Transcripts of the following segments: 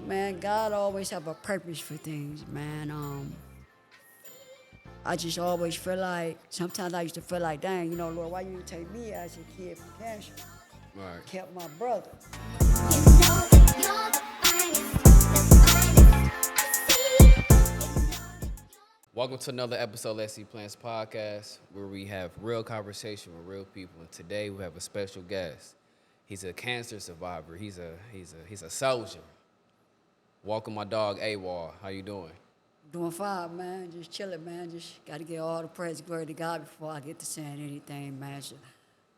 man, God always have a purpose for things, man. I just always feel like, sometimes I used to feel like, dang, Lord, why you didn't take me as a kid from cancer? Right. Kept my brother. Welcome to another episode of Let's See Plants podcast, where we have real conversation with real people. And today we have a special guest. He's a cancer survivor. He's a soldier. Welcome my dog AWOL. How you doing? Doing fine, man. Just chilling, man. Just got to give all the praise and glory to God before I get to saying anything, man. It's a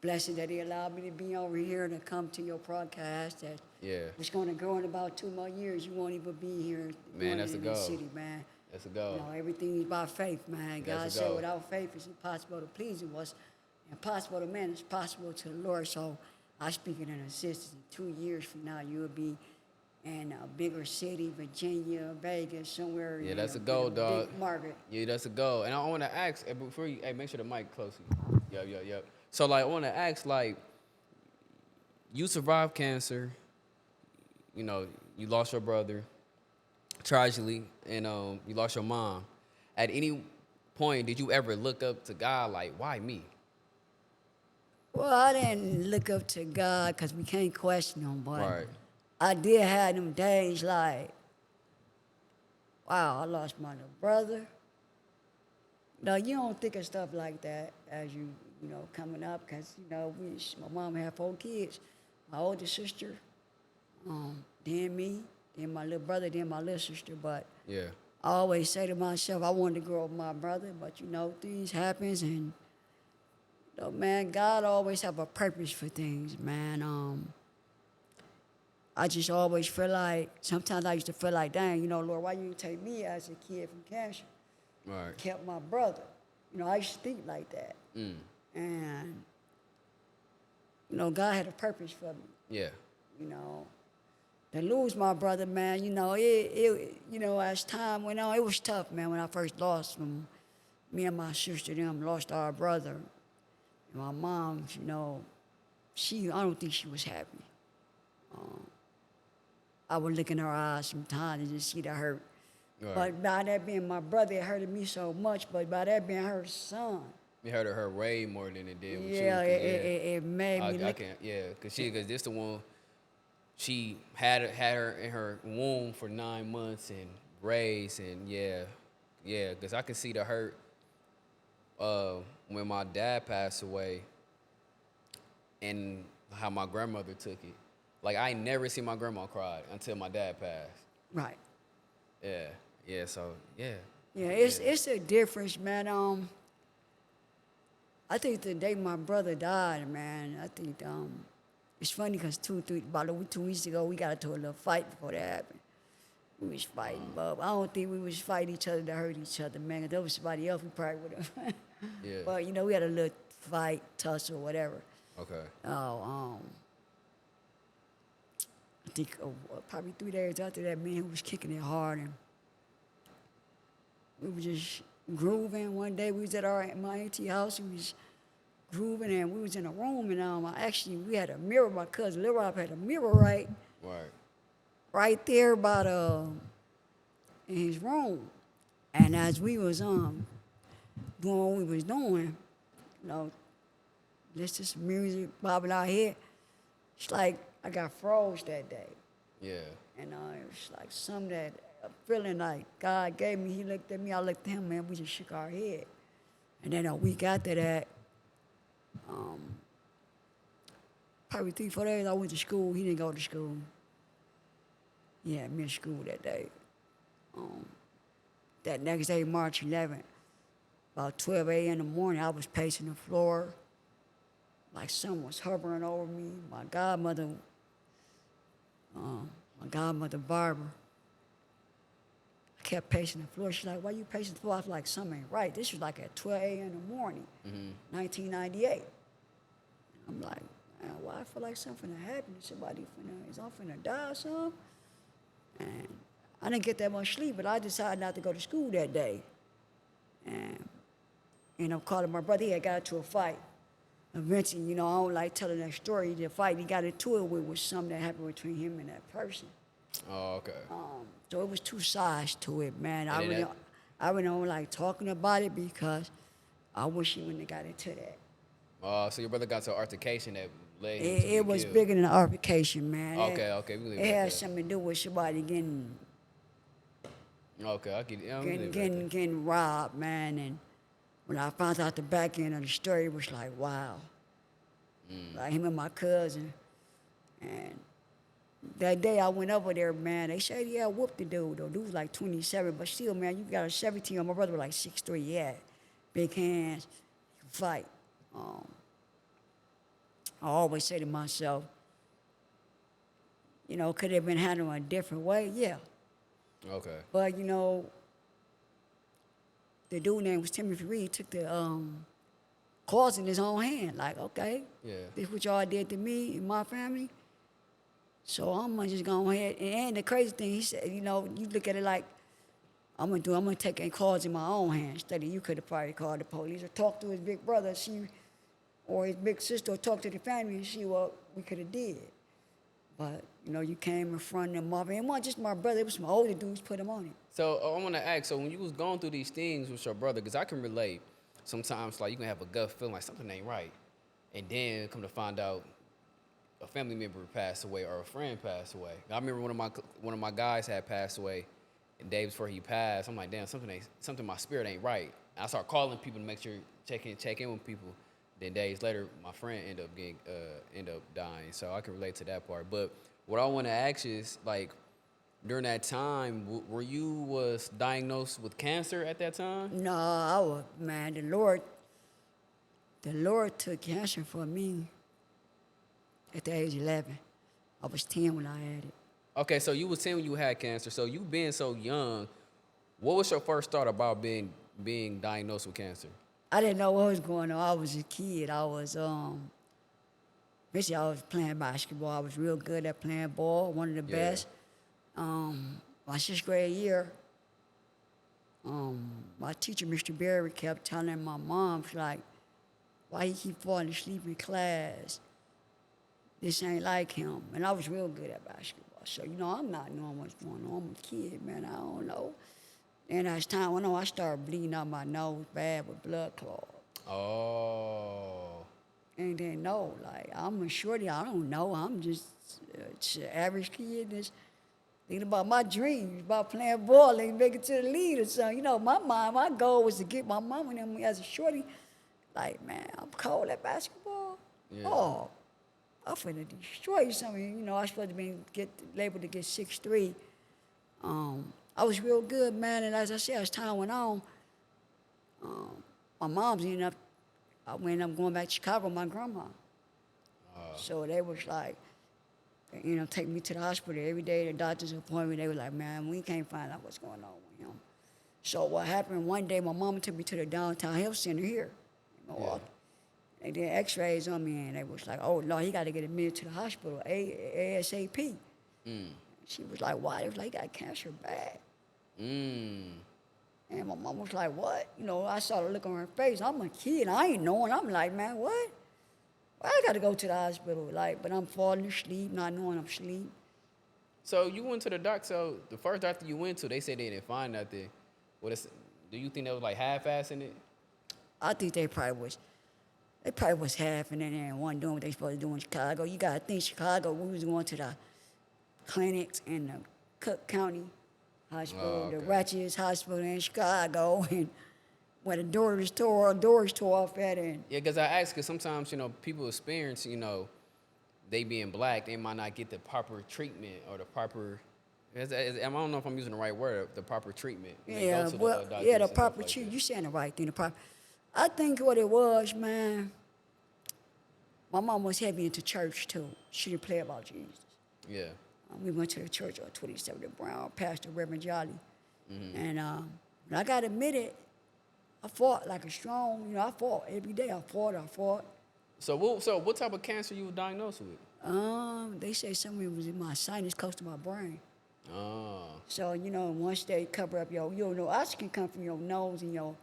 blessing that He allowed me to be over here and to come to your podcast. That Yeah. it's going to grow in about 2 more years. You won't even be here. Man, that's a in goal. the city, man. That's a goal. Everything is by faith, man. That's God a said goal. without faith it's impossible to please Him. What's impossible to man is possible to the Lord. So I speak it in assistance. In 2 years from now, you'll be in a bigger city, Virginia, Vegas, somewhere. Yeah, that's a goal, dog. Big market. Yeah, that's a goal. And I want to ask, before you, make sure the mic close to you. Yep. So, I want to ask, you survived cancer. You lost your brother tragically, and you lost your mom. At any point, did you ever look up to God, like, why me? Well, I didn't look up to God because we can't question Him, but Right. I did have them days like, wow, I lost my little brother. No, you don't think of stuff like that as coming up because, my mom had 4 kids. My older sister, then me, then my little brother, then my little sister. But Yeah. I always say to myself, I wanted to grow up with my brother, but, things happens and, man, God always have a purpose for things, man. I just always feel like, sometimes I used to feel like, dang, Lord, why you didn't take me as a kid from cancer? Right. Kept my brother. I used to think like that. And, God had a purpose for me. Yeah. To lose my brother, man, as time went on, it was tough, man, when I first lost him. Me and my sister, them, lost our brother. And my mom, I don't think she was happy. I would look in her eyes sometimes and just see the hurt. Right. But by that being my brother, it hurted me so much. But by that being her son, It hurted her way more than it did with yeah, you. it made me I look. can't, cause this the one, she had her in her womb for 9 months and raised, and cause I could see the hurt when my dad passed away, and how my grandmother took it. Like, I ain't never seen my grandma cry until my dad passed. Right. So yeah. Yeah, it's a difference, man. I think the day my brother died, man, I think it's funny because about 2 weeks ago, we got into a little fight before that happened. We was fighting, but I don't think we was fighting each other to hurt each other, man. If there was somebody else, we probably would have. Yeah. But, we had a little fight, tussle, whatever. Okay. I think probably 3 days after that, man, he was kicking it hard, and we were just grooving. One day we was at my auntie house, we was grooving, and we was in a room, and we had a mirror. My cousin Lil Rob had a mirror right there about in his room. And as we was doing what we was doing, listen to some music bobbing our head. It's like I got froze that day. Yeah. And it was like something that, a feeling like God gave me. He looked at me, I looked at him, man, we just shook our head. And then a week after that, probably 3-4 days, I went to school. He didn't go to school. He had missed school that day. That next day, March 11th, about 12 a.m. in the morning, I was pacing the floor like someone was hovering over me. My godmother, Barbara, I kept pacing the floor. She's like, why you pacing the floor? I was like, something ain't right. This was like at 12 a.m. in the morning, 1998. I'm like, man, why I feel like something finna happen? Is I finna die or something? And I didn't get that much sleep, but I decided not to go to school that day. And I'm calling my brother. He had got into a fight. Eventually, I don't like telling that story. The fight he got into it with was something that happened between him and that person. Oh, okay. So it was two sides to it, man. And then that, I really don't like talking about it because I wish he wouldn't have got into that. so your brother got to an altercation that led It, him to it get was killed. bigger than an altercation, man. Okay, okay, we leave It it had at something to do with somebody getting that. Okay, I get it. Yeah, we getting leave it at getting that. getting robbed, man. And when I found out the back end of the story, it was like, wow. Like him and my cousin, and that day I went over there, man. They said, yeah, whooped the dude. Though dude was like 27, but still, man, you got a 17. My brother was like 6'3". He had big hands, he could fight. Um, I always say to myself, you know, could it have been handled a different way? Yeah. Okay. But, you know, the dude name was Timothy Reed, took the cause in his own hand. Like, okay, Yeah. this what y'all did to me and my family. So I'm gonna just go ahead. And the crazy thing, he said, you know, you look at it like, I'm gonna take a cause in my own hands. Instead of you could have probably called the police or talked to his big brother, or his big sister, or talk to the family and see what we could have did. But, you know, you came in front of them, Marvin. It wasn't just my brother, it was some older dudes put him on it. So I want to ask. So when you was going through these things with your brother, because I can relate. Sometimes like you can have a gut feeling like something ain't right, and then come to find out a family member passed away or a friend passed away. I remember one of my guys had passed away, and days before he passed, I'm like, damn, something my spirit ain't right. And I start calling people to make sure check in with people. Then days later, my friend end up dying. So I can relate to that part. But what I want to ask is like, during that time, were you was diagnosed with cancer at that time? No, man, the Lord took cancer for me at the age of 11. I was 10 when I had it. Okay, so you was 10 when you had cancer. So you being so young, what was your first thought about being diagnosed with cancer? I didn't know what was going on. I was a kid. Basically I was playing basketball. I was real good at playing ball, one of the Yeah. best. My sixth grade year, my teacher, Mr. Berry, kept telling my mom, she's like, why he keep falling asleep in class? This ain't like him. And I was real good at basketball. So, you know, I'm not knowing what's going on. I'm a kid, man. I don't know. And as time went on, I started bleeding out my nose bad with blood clots. Oh. And then, no, like, I'm a shorty. I don't know. I'm just an average kid that's thinking about my dreams, about playing ball and make it to the league or something. You know, my goal was to get my mom and them as a shorty. Like, man, I'm cold at basketball. Yeah. Oh, I'm finna destroy something. You know, I was supposed to be labeled to get 6'3". I was real good, man. And as I said, as time went on, my mom's I ended up going back to Chicago with my grandma. So they was like, you know, take me to the hospital every day, the doctor's appointment. They were like, man, we can't find out what's going on with him. So what happened, one day my mama took me to the downtown health center here in Milwaukee. They did x-rays on me, and they was like, oh, no, he got to get admitted to the hospital ASAP. She was like, why? They was like, he got cancer bad. And my mom was like, what? You know, I saw the look on her face. I'm a kid. I ain't knowing. I'm like, man, what? Well, I got to go to the hospital. Like, but I'm falling asleep, not knowing I'm asleep. So you went to the doctor. So the first doctor you went to, they said they didn't find nothing. Do you think that was like half-assing it? I think they probably was half and then they wasn't doing what they supposed to do in Chicago. You got to think Chicago, we was going to the clinics in the Cook County Hospital, the ratchetest hospital in Chicago, and where the doors tore off at. And Yeah, because I asked, because sometimes, you know, people experience, you know, they being black, they might not get the proper treatment or the proper, I don't know if I'm using the right word, the proper treatment. when they go yeah, to the, well, doctors yeah, and the stuff proper like treatment. that. You saying the right thing. The proper. I think what it was, man. My mom was heavy into church too. She didn't play about Jesus. Yeah. We went to the church on 27th Brown, Pastor Reverend Jolly. And when I got admitted, I fought like a strong, I fought every day. I fought. So what type of cancer you were diagnosed with? They say something was in my sinus close to my brain. Oh. So, once they cover up oxygen can come from your nose and your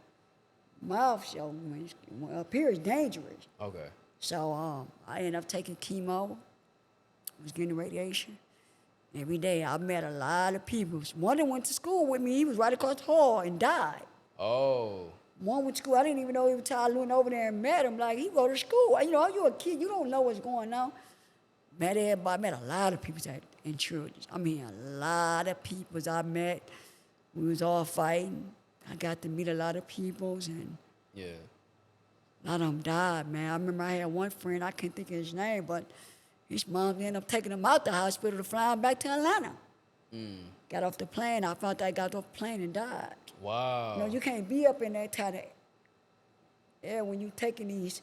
mouth. So when up here is dangerous. Okay. So I ended up taking chemo. I was getting radiation. Every day I met a lot of people. One that went to school with me, he was right across the hall and died. Oh. One went to school, I didn't even know he was tired. I went over there and met him. Like, he go to school. You know, you're a kid, you don't know what's going on. Met everybody, met a lot of people in church. I mean, a lot of people I met. We was all fighting. I got to meet a lot of peoples, and Yeah. a lot of them died, man. I remember I had one friend, I can't think of his name, but his mom ended up taking him out the hospital to fly him back to Atlanta. Got off the plane. I found out he got off the plane and died. Wow. You know, you can't be up in that kind of air when you taking these,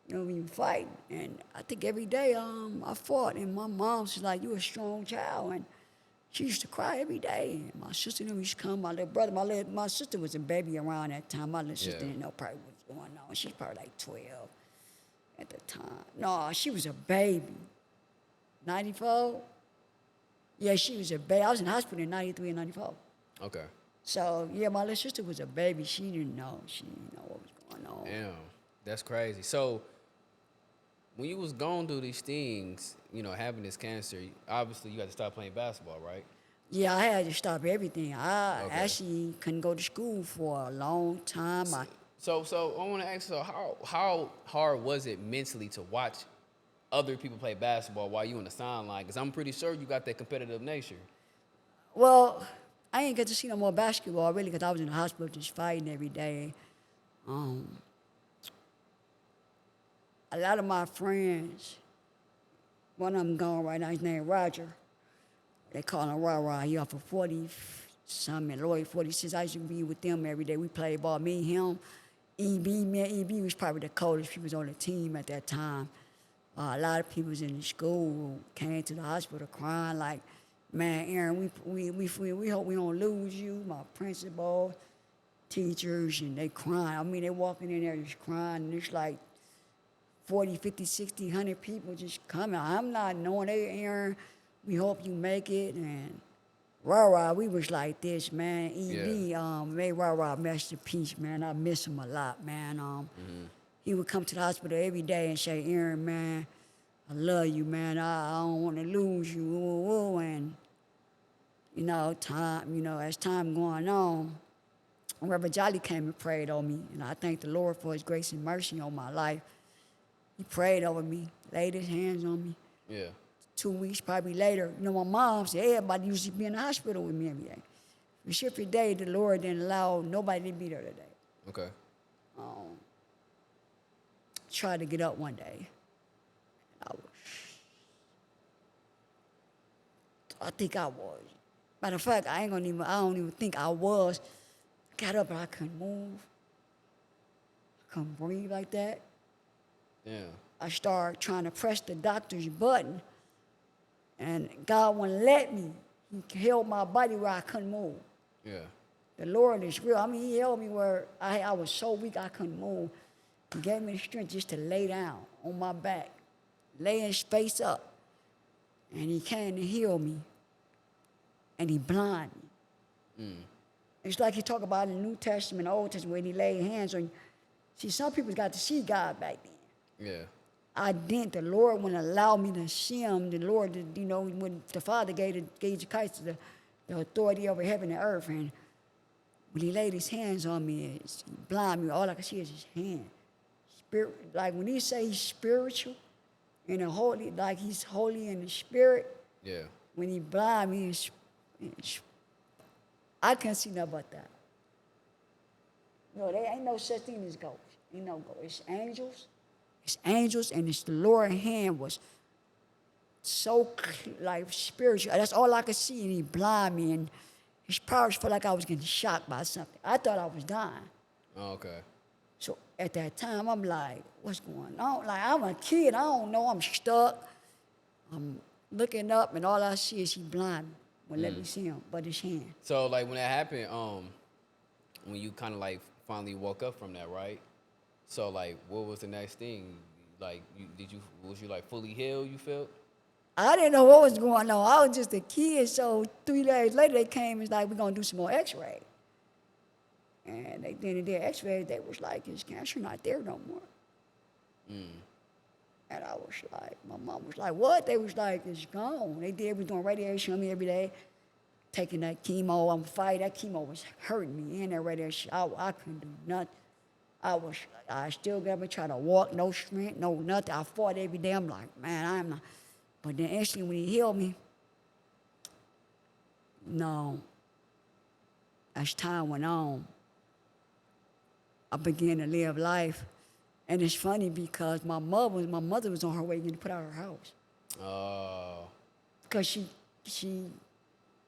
you know, when you fighting. And I think every day I fought, and my mom was like, "You a strong child," and she used to cry every day. And my sister used to come. My little brother, my sister was a baby around that time. My little sister didn't know probably what was going on. She's probably like 12 at the time. No, she was a baby. 94. Yeah, she was a baby. I was in the hospital in 93 and 94. Okay. So, yeah, my little sister was a baby. She didn't know. She didn't know what was going on. Damn. That's crazy. So when you was going through these things, you know, having this cancer, obviously you had to stop playing basketball, right? Yeah, I had to stop everything. I Okay. actually couldn't go to school for a long time. So I want to ask, so how hard was it mentally to watch other people play basketball while you on the sideline? Because I'm pretty sure you got that competitive nature. Well, I ain't get to see no more basketball, really, because I was in the hospital just fighting every day. A lot of my friends, one of them gone right now, his name Roger. They call him Ra. He off for 40-something, Lloyd 46. I used to be with them every day. We played ball, me, him, EB. Me and EB was probably the coldest. He was on the team at that time. A lot of people was in the school came to the hospital crying like, "Man, Aaron, we hope we don't lose you." My principal, teachers, and they crying. I mean, they walking in there just crying, and it's like 40, 50, 60, 100 people just coming. I'm not knowing, "Hey, Aaron, we hope you make it." And Rah, we was like this, man. EB, may Rah rest in peace, man. I miss him a lot, man. He would come to the hospital every day and say, "Aaron, man, I love you, man. I don't want to lose you." Ooh. And, you know, as time going on, Reverend Jolly came and prayed on me. And I thank the Lord for his grace and mercy on my life. He prayed over me, laid his hands on me. Yeah. 2 weeks probably later, you know, my mom said everybody used to be in the hospital with me every day. For sure, day, the Lord didn't allow nobody to be there today. Okay. Tried to get up one day. I think I was. Matter of fact, I don't even think I was. Got up and I couldn't move. I couldn't breathe like that. Yeah. I started trying to press the doctor's button, and God wouldn't let me. He held my body where I couldn't move. Yeah. The Lord is real. I mean, he held me where I was so weak I couldn't move. He gave me the strength just to lay down on my back, lay his face up. And he came to heal me. And he blinded me. It's like he talk about in the New Testament, the Old Testament, when he laid hands on you. See, some people got to see God back then. Yeah. I didn't. The Lord wouldn't allow me to see him. The Lord, you know, when the Father gave Christ the authority over heaven and earth. And when he laid his hands on me, he blinded me. All I could see is his hand. Spirit, like when he say he's spiritual and holy, like he's holy in the spirit. Yeah. When he blind me, I can't see nothing but that. No, there ain't no such thing as ghosts. Ain't no ghosts. It's angels. It's angels, and it's the Lord's hand was so like spiritual. That's all I could see, and he blind me, and his powers felt like I was getting shocked by something. I thought I was dying. Oh, okay. So at that time, I'm like, what's going on? Like, I'm a kid. I don't know. I'm stuck. I'm looking up, and all I see is he blind me. Won't let me see him, but his hand. So like when that happened, when you kind of like finally woke up from that, right? So like, what was the next thing? Like, was you like fully healed? You felt? I didn't know what was going on. I was just a kid. So 3 days later, they came and was like, we're gonna do some more X-ray. And then they did X-ray. They was like, his cancer not there no more. And I was like, my mom was like, what? They was like, it's gone. They was doing radiation on me every day, taking that chemo. I'm fighting. That chemo was hurting me. And that radiation, I couldn't do nothing. I still got me trying to walk, no strength, no nothing. I fought every day. I'm like, man, I'm not. But then instantly when he healed me, no, as time went on, I began to live life. And it's funny because my mother was on her way getting put out of her house. Oh, Because she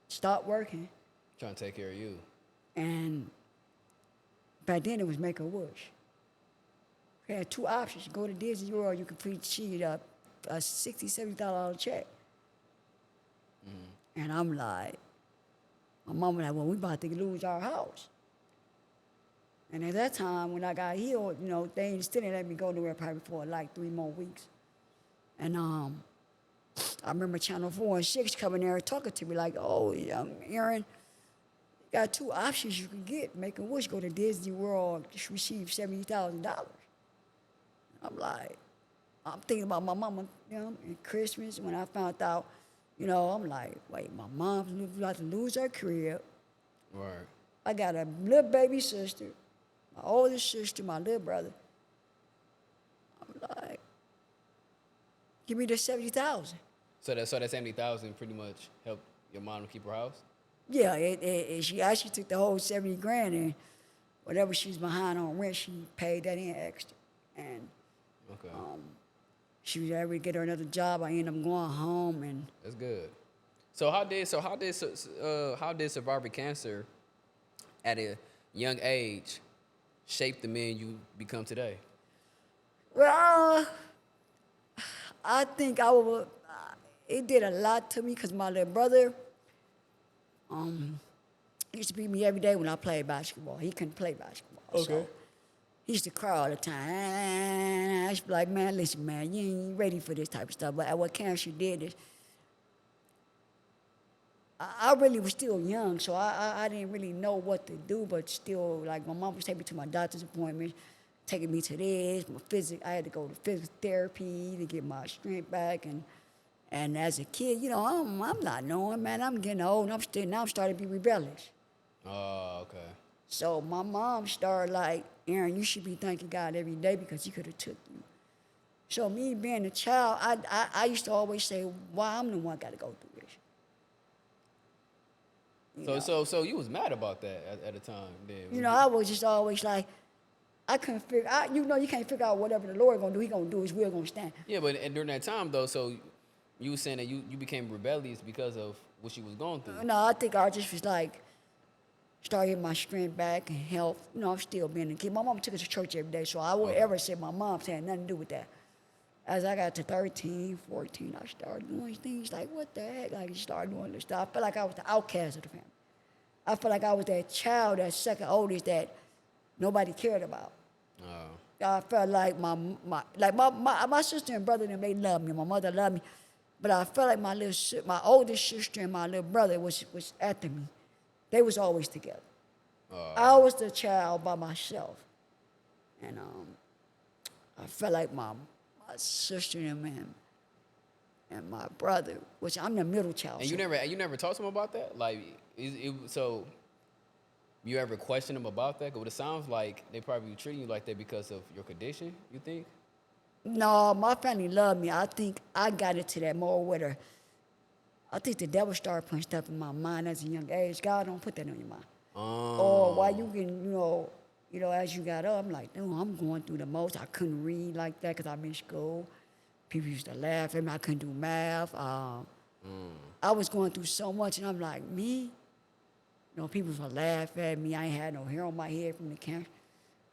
stopped working. trying to take care of you. And back then it was Make-A-Wish. We had two options. You go to Disney World, you could cheat up a $60, $70 check. And I'm like, my mom was like, well, we about to lose our house. And at that time, when I got healed, you know, they still didn't let me go nowhere probably for like 3 more weeks. And I remember Channel 4 and 6 coming there and talking to me like, oh, Aaron, you got two options you can get. Make-A-Wish, go to Disney World, just receive $70,000. I'm like, I'm thinking about my mama, you know, and Christmas when I found out, you know, I'm like, wait, my mom's about to lose her crib. Right. I got a little baby sister, my older sister, my little brother. I'm like, give me the 70,000. So that 70,000 pretty much helped your mom to keep her house. Yeah, she actually took the whole 70 grand and whatever she's behind on rent, she paid that in extra. And Okay. she was able to get her another job. I ended up going home and That's good. So how did survivor cancer at a young age shape the man you become today? well, I think it did a lot to me because my little brother, he used to beat me every day when I played basketball. He couldn't play basketball. Okay. So he used to cry all the time. I used to be like, man, listen, man, you ain't ready for this type of stuff. But what cancer did is, I really was still young, so I didn't really know what to do, but still, like, my mom was taking me to my doctor's appointments, taking me to this, I had to go to physical therapy to get my strength back, and as a kid, you know, I'm not knowing, man, I'm getting old, and I'm starting to be rebellious. Oh, okay. So my mom started like, Aaron, you should be thanking God every day because he could have took you. So me being a child, I used to always say, why I'm the one got to go through this. So you was mad about that at the time then. You know, I was just always like, I couldn't figure out, you know, you can't figure out whatever the Lord gonna do, he gonna do, his will gonna stand. Yeah, but and during that time though, so you were saying that you became rebellious because of what she was going through. No, I think I just was like, started getting my strength back and health. You know, I'm still being a kid. My mom took us to church every day, so I would ever say my mom had nothing to do with that. As I got to 13, 14, I started doing things like, what the heck? Like, I started doing this stuff. I felt like I was the outcast of the family. I felt like I was that child, that second oldest that nobody cared about. Oh. I felt like my sister and brother, they loved me. My mother loved me. But I felt like my oldest sister and my little brother was after me. They was always together. I was the child by myself. And I felt like my sister and my brother, which I'm the middle child. And you never talked to him about that? Like, so you ever questioned him about that? Because it sounds like they probably treating you like that because of your condition, you think? No, my family loved me. I think I got into that more with her. I think the devil started putting stuff in my mind as a young age. God don't put that on your mind. Or why you can, you know, as you got up, I'm like, no, I'm going through the most. I couldn't read like that because I'm in school. People used to laugh at me. I couldn't do math. I was going through so much, and I'm like, me? You know, people would laugh at me. I ain't had no hair on my head from the cancer.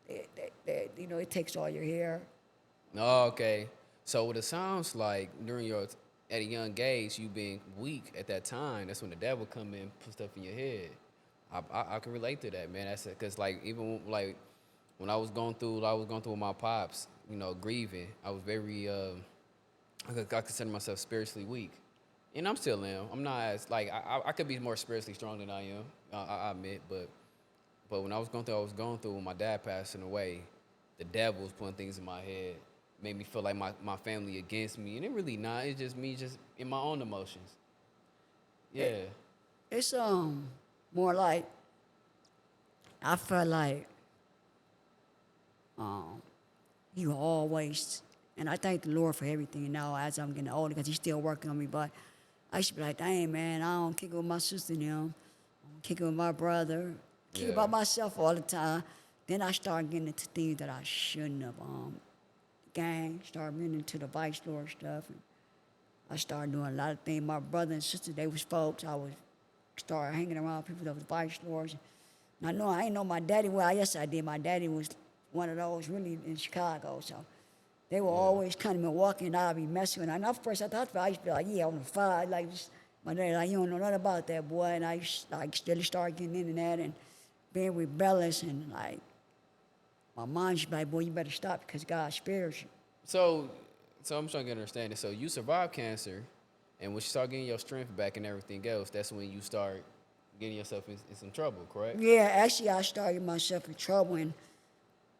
You know, it takes all your hair. Oh, okay. So what it sounds like at a young age, you being weak at that time, that's when the devil come in and put stuff in your head. I can relate to that, man. That's because like even like when I was going through with my pops, you know, grieving. I was very I consider myself spiritually weak, and I'm still am. I'm not as like I could be more spiritually strong than I am. I admit, but when I was going through when my dad passing away, the devil was putting things in my head. made me feel like my family against me, and it really not. It's just me, just in my own emotions. Yeah. It's more like I felt like he was always, and I thank the Lord for everything now as I'm getting older because He's still working on me. But I used to be like, dang man, I don't kick it with my sister and them. I don't kick it with my brother. Kick it Yeah. by myself all the time. Then I started getting into things that I shouldn't have. Gang, started getting into the vice lord stuff. And I started doing a lot of things. My brother and sister, they was folks. I was started hanging around people that was vice lords. And I know I ain't know my daddy well. Yes, I did. My daddy was one of those really in Chicago. So they were always kind of Milwaukee, and I'd be messing with them. And at first I thought, I used to be like, yeah, on the fire. Like, just, my daddy, like, you don't know nothing about that, boy. And I used, like, steadily started getting into that and being rebellious. And, like, my mom used to be like, boy, you better stop because God spares you. So I'm trying to understand it. So you survived cancer, and when you start getting your strength back and everything else, that's when you start getting yourself in some trouble, correct? Yeah, actually, I started getting myself in trouble. And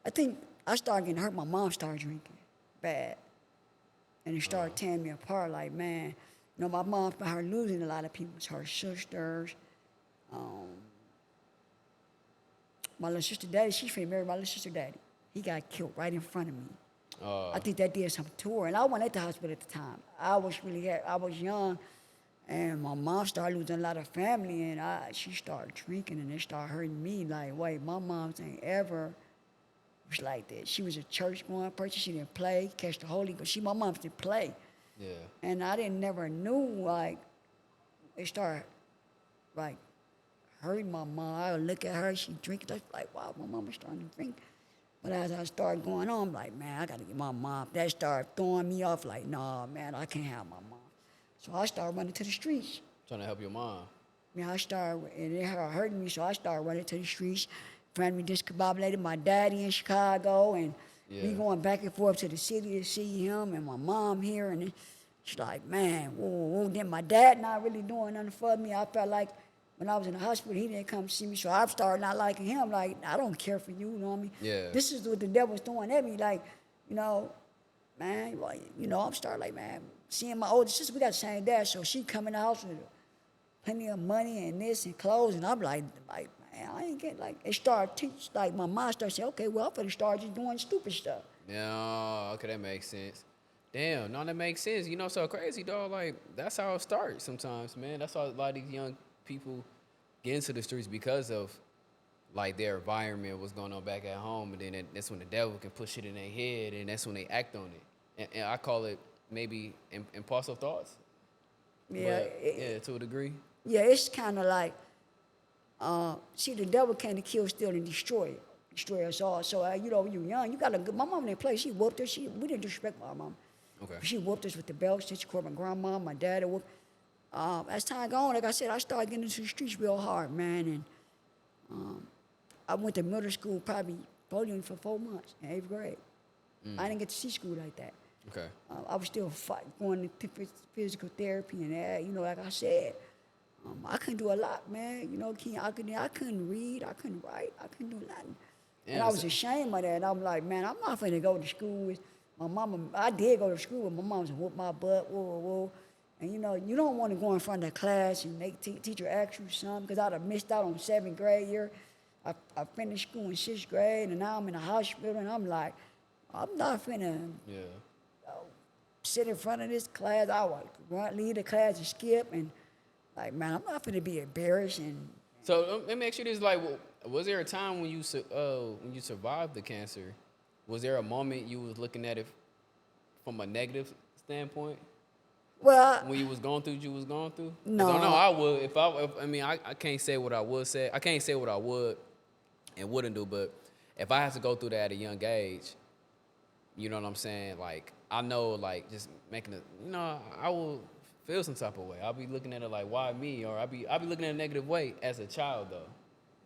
I think I started getting hurt. My mom started drinking bad. And it started tearing me apart. Like, man, you know, my mom, by her losing a lot of people, her sisters. My little sister daddy, she's finna marry my little sister daddy. He got killed right in front of me. I think that did something to her. And I wasn't at the hospital at the time. I was young, and my mom started losing a lot of family, and she started drinking, and it started hurting me. Like, wait, my mom ain't ever was like that. She was a church-going person. She didn't play, catch the Holy Ghost. My mom didn't play. Yeah. And I never knew, like, it started, like, hurting my mom. I would look at her, she drinking. I was like, wow, my mama's starting to drink. But as I started going on, I'm like, man, I got to get my mom. That started throwing me off, like, nah, man, I can't have my mom. So I started running to the streets. Trying to help your mom. Yeah, I started, and it hurting me, so I started running to the streets. Friend me discombobulated my daddy in Chicago, and me going back and forth to the city to see him, and my mom here, and it's like, man, whoa, whoa. Then my dad not really doing nothing for me. I felt like when I was in the hospital, he didn't come see me, so I started not liking him. Like, I don't care for you, you know what I mean? Yeah. This is what the devil's throwing at me, like, you know, man, like, you know, I'm starting like, man, seeing my older sister, we got the same dad, so she come in the house with plenty of money and this and clothes, and I'm like, man, I ain't getting, like, it started teach, like, my mom started saying, okay, well, I'm finna start just doing stupid stuff. Yeah, okay, that makes sense. Damn, no, that makes sense. You know, so crazy, dog. Like, that's how it starts sometimes, man. That's how a lot of these young people get into the streets because of, like, their environment, what's going on back at home, and then that's when the devil can push it in their head, and that's when they act on it. And I call it maybe impulsive thoughts. Yeah, But, yeah, to a degree. yeah, it's kind of like, see, the devil came to kill, steal, and destroy us all. So, you know, when you're young, you got to, my mom didn't play. She whooped us. We didn't disrespect my mom. Okay. She whooped us with the belt. She called my grandma, my dad. As time gone, like I said, I started getting into the streets real hard, man. And I went to middle school probably only for 4 months in 8th grade. I didn't get to see school like that. Okay. I was still going to physical therapy and that, you know, like I said. I couldn't do a lot, man. You know, I couldn't read, I couldn't write, I couldn't do nothing. Yeah, And I was ashamed of that. And I'm like, man, I'm not finna go to school with my mama. I did go to school, but my mom was whoop my butt, whoa, whoa, whoa. And you know, you don't want to go in front of the class and make teacher ask you something, because I'd have missed out on 7th grade year. I finished school in 6th grade, and now I'm in the hospital, and I'm like, I'm not finna sit in front of this class. I would leave the class and skip, and like, man, I'm not finna be embarrassed. And So let me ask you this: like, was there a time when you survived the cancer? Was there a moment you was looking at it from a negative standpoint? well, When you was going through what you was going through? 'Cause No. I know I would. I can't say what I would say. I can't say what I would and wouldn't do. But if I had to go through that at a young age, you know what I'm saying? Like, I know, like, just making it, you know, I will feel some type of way. I'll be looking at it like, why me? Or I'll be looking at it a negative way as a child, though.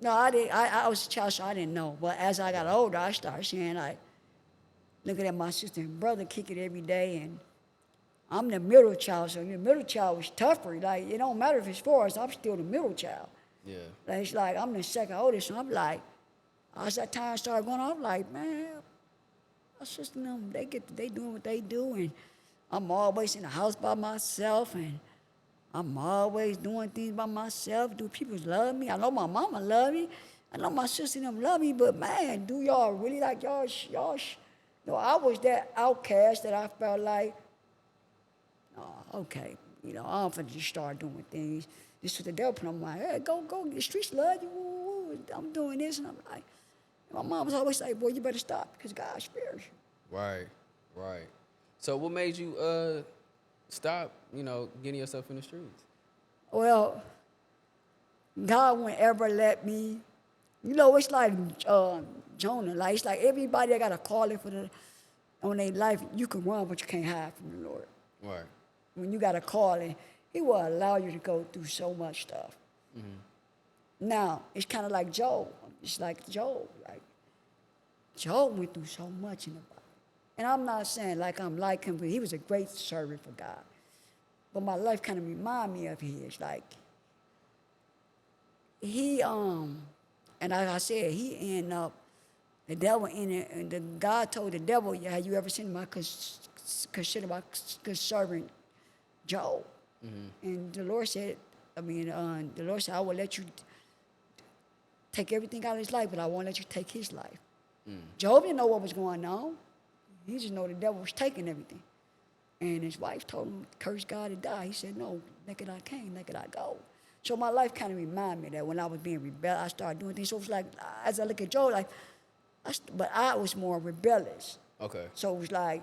no, I didn't. I was a child, so I didn't know. But as I got older, I started seeing, like, looking at my sister and brother kick it every day, and I'm the middle child, so the middle child was tougher. Like, it don't matter if it's 4 us, I'm still the middle child. Yeah. Like, it's like I'm the second oldest, so I'm like, as that time started going on, I'm like, man, My sister and them, they doing what they do, and I'm always in the house by myself, and I'm always doing things by myself. Do people love me? I know my mama love me. I know my sister and them love me, but man, do y'all really like no, I was that outcast that I felt like, oh, okay, I'm finna just start doing things. This is what the devil put on my head. Go, the streets love you. Woo, woo. I'm doing this, and I'm like, my mom was always like, boy, you better stop because God spares you. Right, right. So what made you stop, getting yourself in the streets? Well, God won't ever let me. It's like Jonah. Like it's like everybody that got a calling on their life. You can run, but you can't hide from the Lord. Right. When you got a calling, He will allow you to go through so much stuff. Mm-hmm. Now it's kind of like Job. It's like Job. Like Job went through so much in the Bible, and I'm not saying like I'm like him, but he was a great servant for God. But my life kind of remind me of his. Like he and like I said, he ended up, the devil in it, and God told the devil, yeah, have you ever seen consider my good servant Job? Mm-hmm. And the Lord said, I will let you take everything out of his life, but I won't let you take his life. Mm. Job didn't know what was going on. He just know the devil was taking everything. And his wife told him, curse God and die. He said, no, naked I came, naked I go. So my life kind of reminded me that when I was being rebellious, I started doing things. So it was like, as I look at Job, like, but I was more rebellious. Okay. So it was like,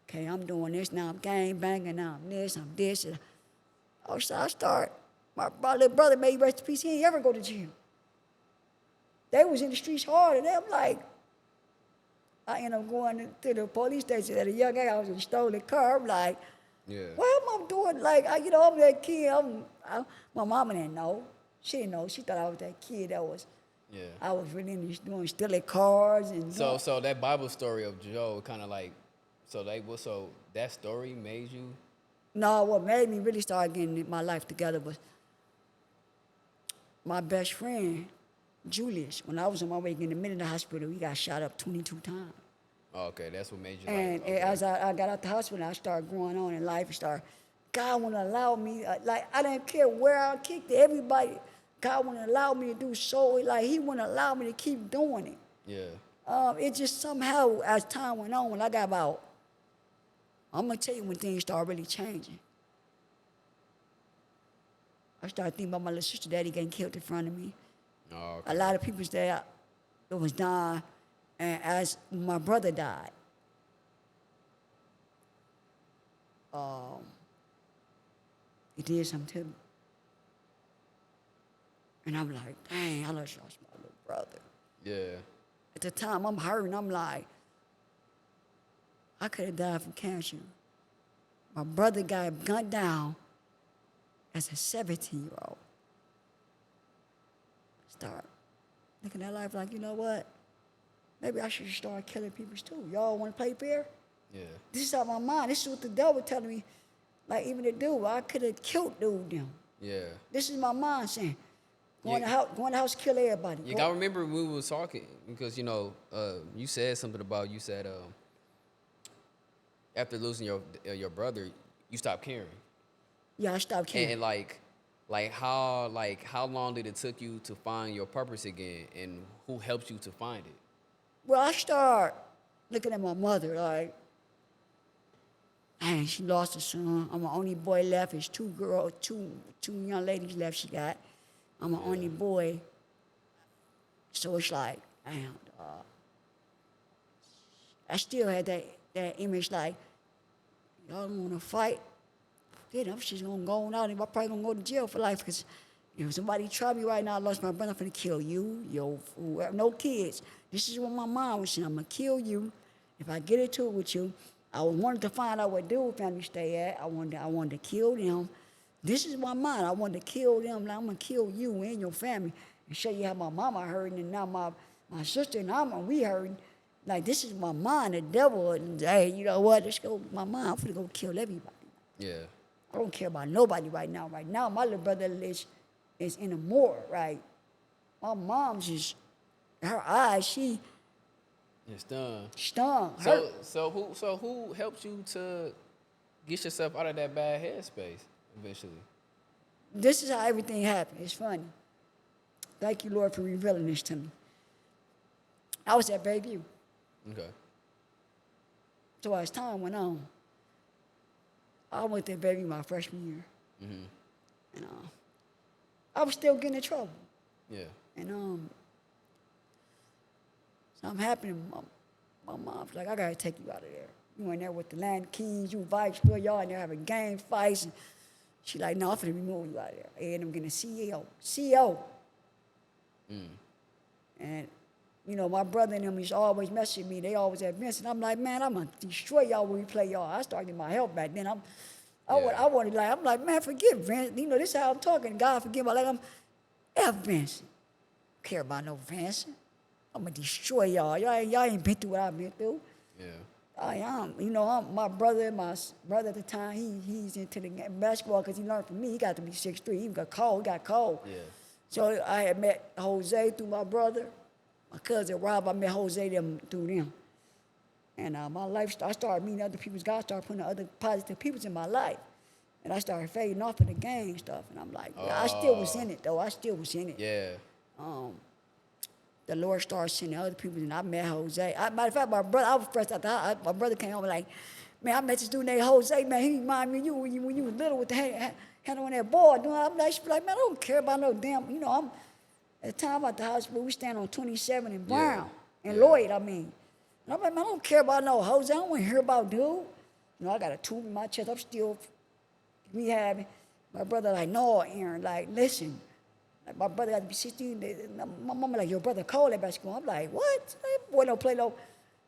okay, I'm doing this, now I'm gang banging, now I'm this. And I start, my little brother, may he rest in peace, he ain't ever go to jail. They was in the streets hard, and I'm like, I ended up going to the police station at a young age. I was in a stolen car. I'm like, yeah. What am I doing? Like, I'm that kid. My mama didn't know. She didn't know. She thought I was that kid that was, I was really doing stealing cars. And so that Bible story of Job kind of like, so that story made you? No, what made me really start getting my life together was my best friend, Julius. When I was on my way getting admitted to the hospital, he got shot up 22 times. Oh, okay, that's what made you and as I got out the hospital, I started going on in life and God wouldn't allow me, I didn't care where I kicked it, everybody, God wouldn't allow me to do so, like he wouldn't allow me to keep doing it. Yeah. It just somehow, as time went on, when I got about, I'm going to tell you when things started really changing. I started thinking about my little sister daddy getting killed in front of me. Oh, okay. A lot of people there that was dying, and as my brother died, he did something to me. And I'm like, dang, I lost my little brother. Yeah. At the time, I'm hurting. I'm like, I could have died from cancer. My brother got gunned down as a 17-year-old. Start looking at life like, you know what? Maybe I should start killing people too. Y'all want to play fair? Yeah. This is out my mind. This is what the devil was telling me. Like, even the dude, I could have killed dude them. Yeah. This is my mind saying, go in the house, kill everybody. Yeah, I remember we was talking because, you said something about, after losing your brother, you stopped caring. Yeah, I stopped caring. And how long did it took you to find your purpose again, and who helped you to find it? Well, I start looking at my mother like, man, she lost a son. I'm the only boy left. There's two young ladies left she got. I'm the only boy. So it's like, damn, I still had that image like, y'all don't want to fight? I'm just going to go on out and I'm probably going to go to jail for life because if somebody try me right now, I lost my brother, I'm going to kill you, whoever, no kids. This is what my mom was saying. I'm going to kill you. If I get into it with you, I wanted to find out where Dewey family stay at. I wanted to kill them. This is my mind. I wanted to kill them. Like, I'm going to kill you and your family and show you how my mama hurting and now my sister and we hurting. Like, this is my mind. The devil, and, hey, you know what? Let's go. My mind, I'm going to go kill everybody. Yeah. I don't care about nobody right now. Right now, my little brother is in a morgue, right? My mom's just, her eyes, It's done. Stung, hurt. So who helped you to get yourself out of that bad headspace eventually? This is how everything happened. It's funny. Thank you, Lord, for revealing this to me. I was at Bayview. Okay. So as time went on, I went to Bayview my freshman year. And I was still getting in trouble. Yeah. And something happened. My mom's like, I gotta take you out of there. You in there with the land keys, you vice, y'all in there having game fights. And she like, no, I'm finna remove you out of there. And I'm getting a CEO. And, you know, my brother and them used to always mess with me. They always at Vincent. I'm like, man, I'm gonna destroy y'all when we play y'all. I started getting my help back then. I'm like, man, forget Vincent. You know, this is how I'm talking. God forgive my, like, I'm F Vincent. Don't care about no Vincent. I'm gonna destroy y'all. Y'all ain't been through what I've been through. Yeah. I am. You know, my brother at the time, he's into the basketball because he learned from me. He got to be 6'3". He got cold. Yeah. So I had met Jose through my brother. My cousin Rob, I met Jose them through them. And my life, I started meeting other people. God started putting other positive people in my life. And I started fading off of the gang stuff. And I'm like, yeah, I still was in it, though. I still was in it. Yeah. The Lord started sending other people, and I met Jose. Matter of fact, my brother, I was fresh out the house. My brother came home like, man, I met this dude named Jose, man. He reminded me of you when you was little with the hand on that board. I'm like, she be like, man, I don't care about no damn, you know, I'm at the time at the hospital, we stand on 27 and Brown, and Lloyd, I mean. And I'm like, man, I don't care about no Jose. I don't want to hear about dude. You know, I got a tube in my chest. I'm still rehabbing. My brother like, no, Aaron, like, listen. Like, my brother got to be 16. My mama like, your brother cold at basketball. I'm like, what? That boy don't play no.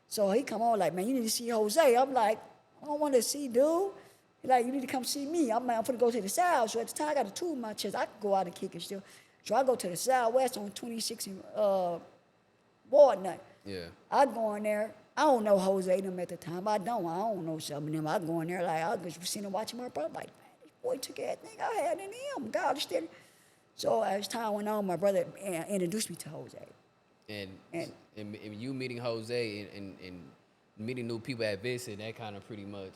So he come on like, man, you need to see Jose. I'm like, I don't want to see dude. He like, you need to come see me. I'm like, I'm finna go to the South. So at the time, I got a tube in my chest. I could go out and kick it still. So I go to the Southwest on 26 and Board Night. Yeah. I go in there. I don't know Jose them at the time. I don't know some of them. I go in there like, I was sitting watching my brother like, man, this boy took everything I had in him. God is steady. So as time went on, my brother introduced me to Jose. And you meeting Jose and meeting new people at Vincent, that kind of pretty much.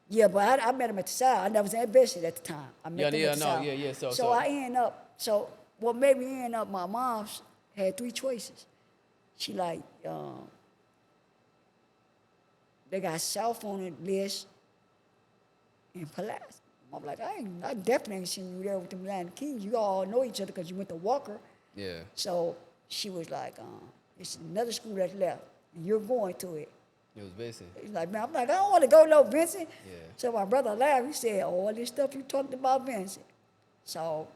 Yeah, but I met him at the South. I never was at Vincent at the time. I met him at the South. Yeah. So I ended up, what made me end up, my mom's had 3 choices. She like, they got South on the list and Pulaski. I'm like, I definitely ain't seen you there with them Land Kings. You all know each other because you went to Walker. Yeah. So she was like, it's another school that's left, and you're going to it. It was Vincent. He's like, man, I'm like, I don't want to go no Vincent. Yeah. So my brother laughed. He said, all this stuff you talked about Vincent. So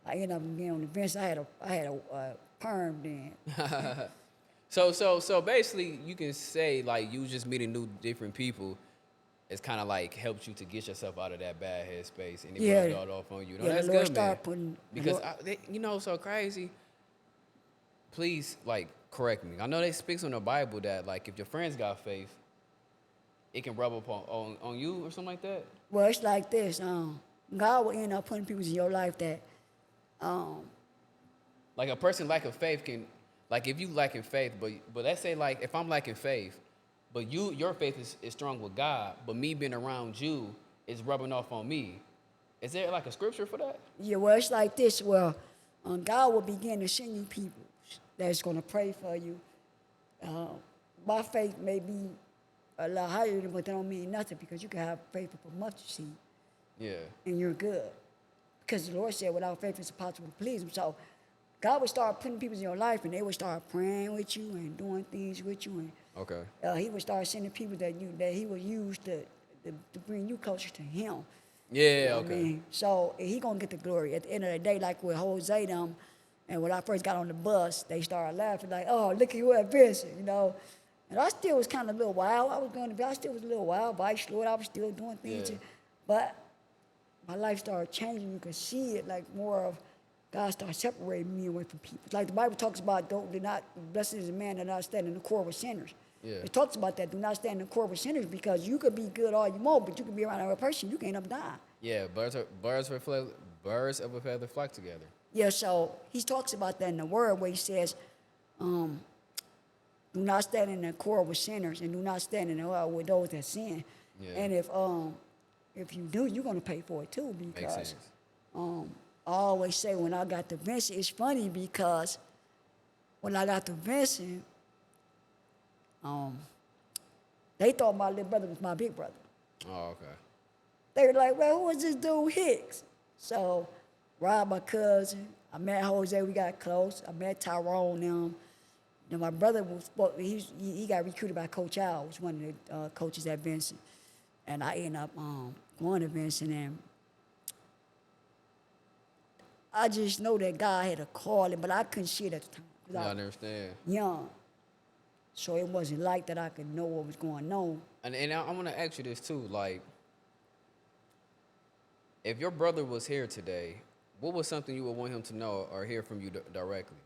I ended up getting on the Vincent. I had a perm then. So basically, you can say like you just meeting new different people. It's kind of like helped you to get yourself out of that bad headspace, and it rubbed all off on you. No, yeah, that's the Lord good, man. putting, Because you know, so crazy. Please, like, correct me. I know they speaks on the Bible that like if your friends got faith, it can rub up on you or something like that. Well, it's like this. God will end up putting people in your life that. Like a person lacking faith can, like if you lacking faith, but let's say like if I'm lacking faith. But your faith is strong with God, but me being around you is rubbing off on me. Is there like a scripture for that? Yeah, well, it's like this. Well, God will begin to send you people that's going to pray for you. My faith may be a lot higher than, but that don't mean nothing because you can have faith of a mustard seed. Yeah. And you're good. Because the Lord said without faith it's impossible to please him. So God would start putting people in your life and they would start praying with you and doing things with you. And Okay. He would start sending people that he would use to bring you closer to him. Yeah, You know what okay. I mean? So he gonna get the glory. At the end of the day, like with Jose them, and when I first got on the bus, they started laughing like, oh, look at you at Vincent, you know. And I still was kind of a little wild. I still was a little wild, vice lord. I was still doing things. Yeah. But my life started changing. You could see it like more of God started separating me away from people. Like the Bible talks about, do not, blessed is the man that not stand in the court with sinners. Yeah. It talks about that, do not stand in the court with sinners because you could be good all you want, but you could be around another person, you can end up dying. Yeah, birds of a feather flock together. Yeah, so he talks about that in the word where he says, do not stand in the court with sinners, and do not stand in the with those that sin. Yeah. And if you do, you're gonna pay for it too. Makes Because sense. I always say when I got to Vincent, it's funny because when I got to Vincent, they thought my little brother was my big brother. Oh, okay. They were like, well, who is this dude Hicks? So, Rob, my cousin, I met Jose, we got close. I met Tyrone, them. Then my brother was, well, he got recruited by Coach Al, was one of the coaches at Vincent. And I ended up going to Vincent, and I just know that God had a calling, but I couldn't see it at the time. 'Cause Yeah, I I was understand. young. So it wasn't like that I could know what was going on. And I want to ask you this too. Like, if your brother was here today, what was something you would want him to know or hear from you directly?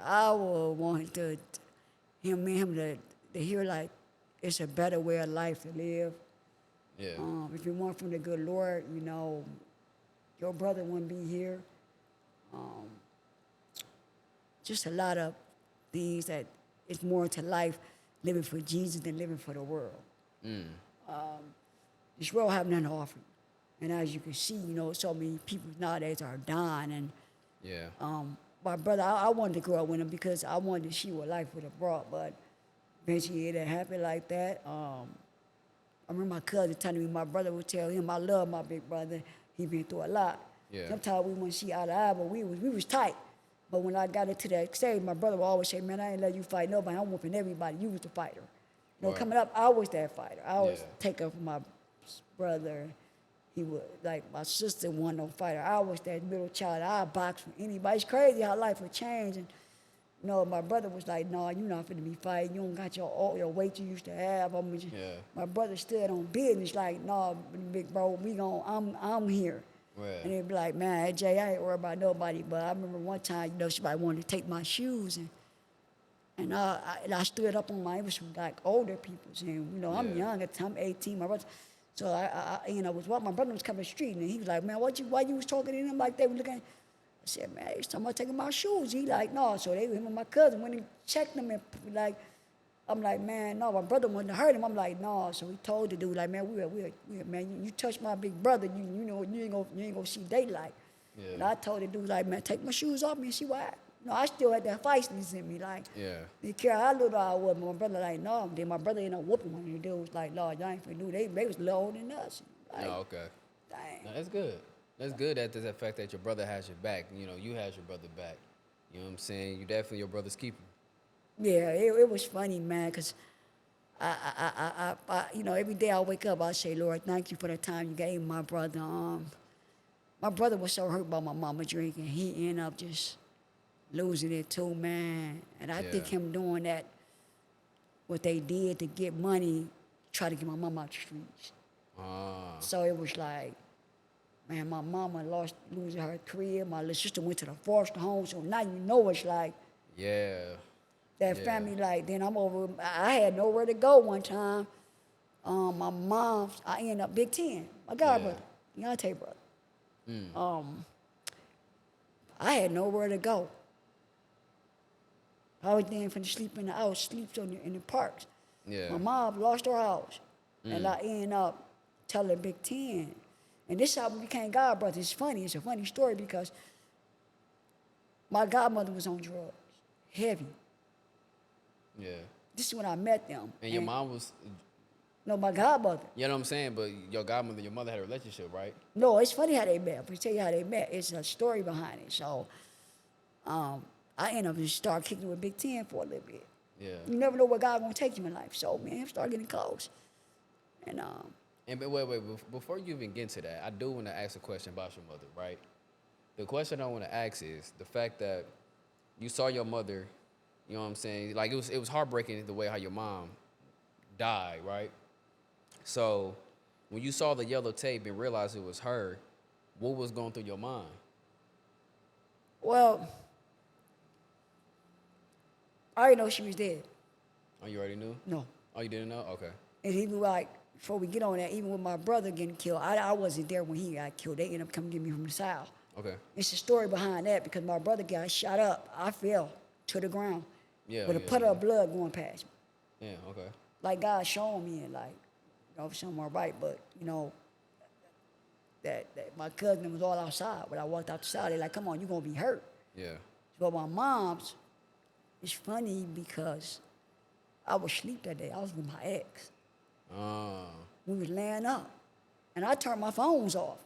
I would want him to hear like it's a better way of life to live. Yeah. If it weren't from the good Lord, you know, your brother wouldn't be here. Just a lot of things that it's more to life living for Jesus than living for the world. This world have nothing to offer you. And as you can see, you know, so many people nowadays are dying. And Yeah. my brother, I wanted to grow up with him because I wanted to see what life would have brought. But eventually it didn't happen like that. I remember my cousin telling me my brother would tell him, I love my big brother. He been through a lot. Yeah. Sometimes we wouldn't see eye to eye, but we was tight. But when I got into that stage, my brother would always say, man, I ain't let you fight nobody. I'm whooping everybody. You was the fighter. You know, Right. coming up, I was that fighter. I always Yeah. take up for my brother. He would, like, my sister wasn't no fighter. I was that middle child. I boxed for anybody. It's crazy how life would change. And, you know, my brother was like, no, you're not finna be fighting. You don't got your weight you used to have. Yeah. My brother stood on business like, no, big bro, I'm here. Right. And they'd be like, man, Jay, I ain't worried about nobody. But I remember one time, you know, somebody wanted to take my shoes, and I stood up on it was like older people, and you know, I'm Yeah. young at the time, 18, my brother. So you know, my brother was coming the street, and he was like, man, why you was talking to him like they were looking? I said, man, he's talking about taking my shoes. He like, no. So him and my cousin went and checked him, and like, I'm like, man, no, my brother wanted to hurt him. I'm like, no. So he told the dude, like, man, man, you touch my big brother, you know, you ain't gonna see daylight. Yeah. And I told the dude, like, man, take my shoes off me and see why. You know, I still had that feistiness in me, like, Yeah. didn't care how little I was. But my brother, like, no. Then my brother ended up whooping one of the dudes, like, Lord, y'all ain't finna do. They was lower than us. Like, Oh, okay. dang. No, that's good. That's good that there's the fact that your brother has your back. You know, you has your brother back. You know what I'm saying? You definitely your brother's keeper. Yeah, it was funny, man, because you know, every day I wake up, I say, Lord, thank you for the time you gave my brother. My brother was so hurt by my mama drinking, he ended up just losing it too, man. And I think Yeah. him doing that, what they did to get money, try to get my mama out the streets. Ah. So it was like, man, my mama losing her career. My little sister went to the foster home. So now you know it's like Yeah. that Yeah. family. Like then I'm over. I had nowhere to go one time. My mom's. I ended up Big Ten. My god brother, Deontay brother. I had nowhere to go. I was then finna sleep in the house, sleeps in the parks. Yeah. My mom lost her house, and I ended up telling Big Ten. And this is how we became godbrothers. It's funny. It's a funny story because my godmother was on drugs, heavy. Yeah. This is when I met them. And your mom was, No, my godmother. you know what I'm saying? But your godmother and your mother had a relationship, right? No, it's funny how they met. I'm gonna tell you how they met. It's a story behind it. So, I ended up just start kicking with Big Ten for a little bit. Yeah. You never know where God gonna take you in life. So, man, start getting close. And And but wait, before you even get to that, I do want to ask a question about your mother, right? The question I want to ask is the fact that you saw your mother, you know what I'm saying? Like it was heartbreaking the way how your mom died, right? So when you saw the yellow tape and realized it was her, what was going through your mind? well, I already know she was dead. Oh, you already knew? No. Oh, you didn't know? Okay. And even like, before we get on that, even with my brother getting killed, I wasn't there when he got killed. They ended up coming to get me from the south. Okay. It's a story behind that because my brother got shot up. I fell to the ground Yeah. with a Yeah. puddle Yeah. of blood going past me. Yeah. Okay. Like God showing me it, like, somewhere right, but, that my cousin was all outside. When I walked outside, they like, come on, you're going to be hurt. Yeah. So my mom's, it's funny because I was asleep that day. I was with my ex. Oh. We was laying up. And I turned my phones off.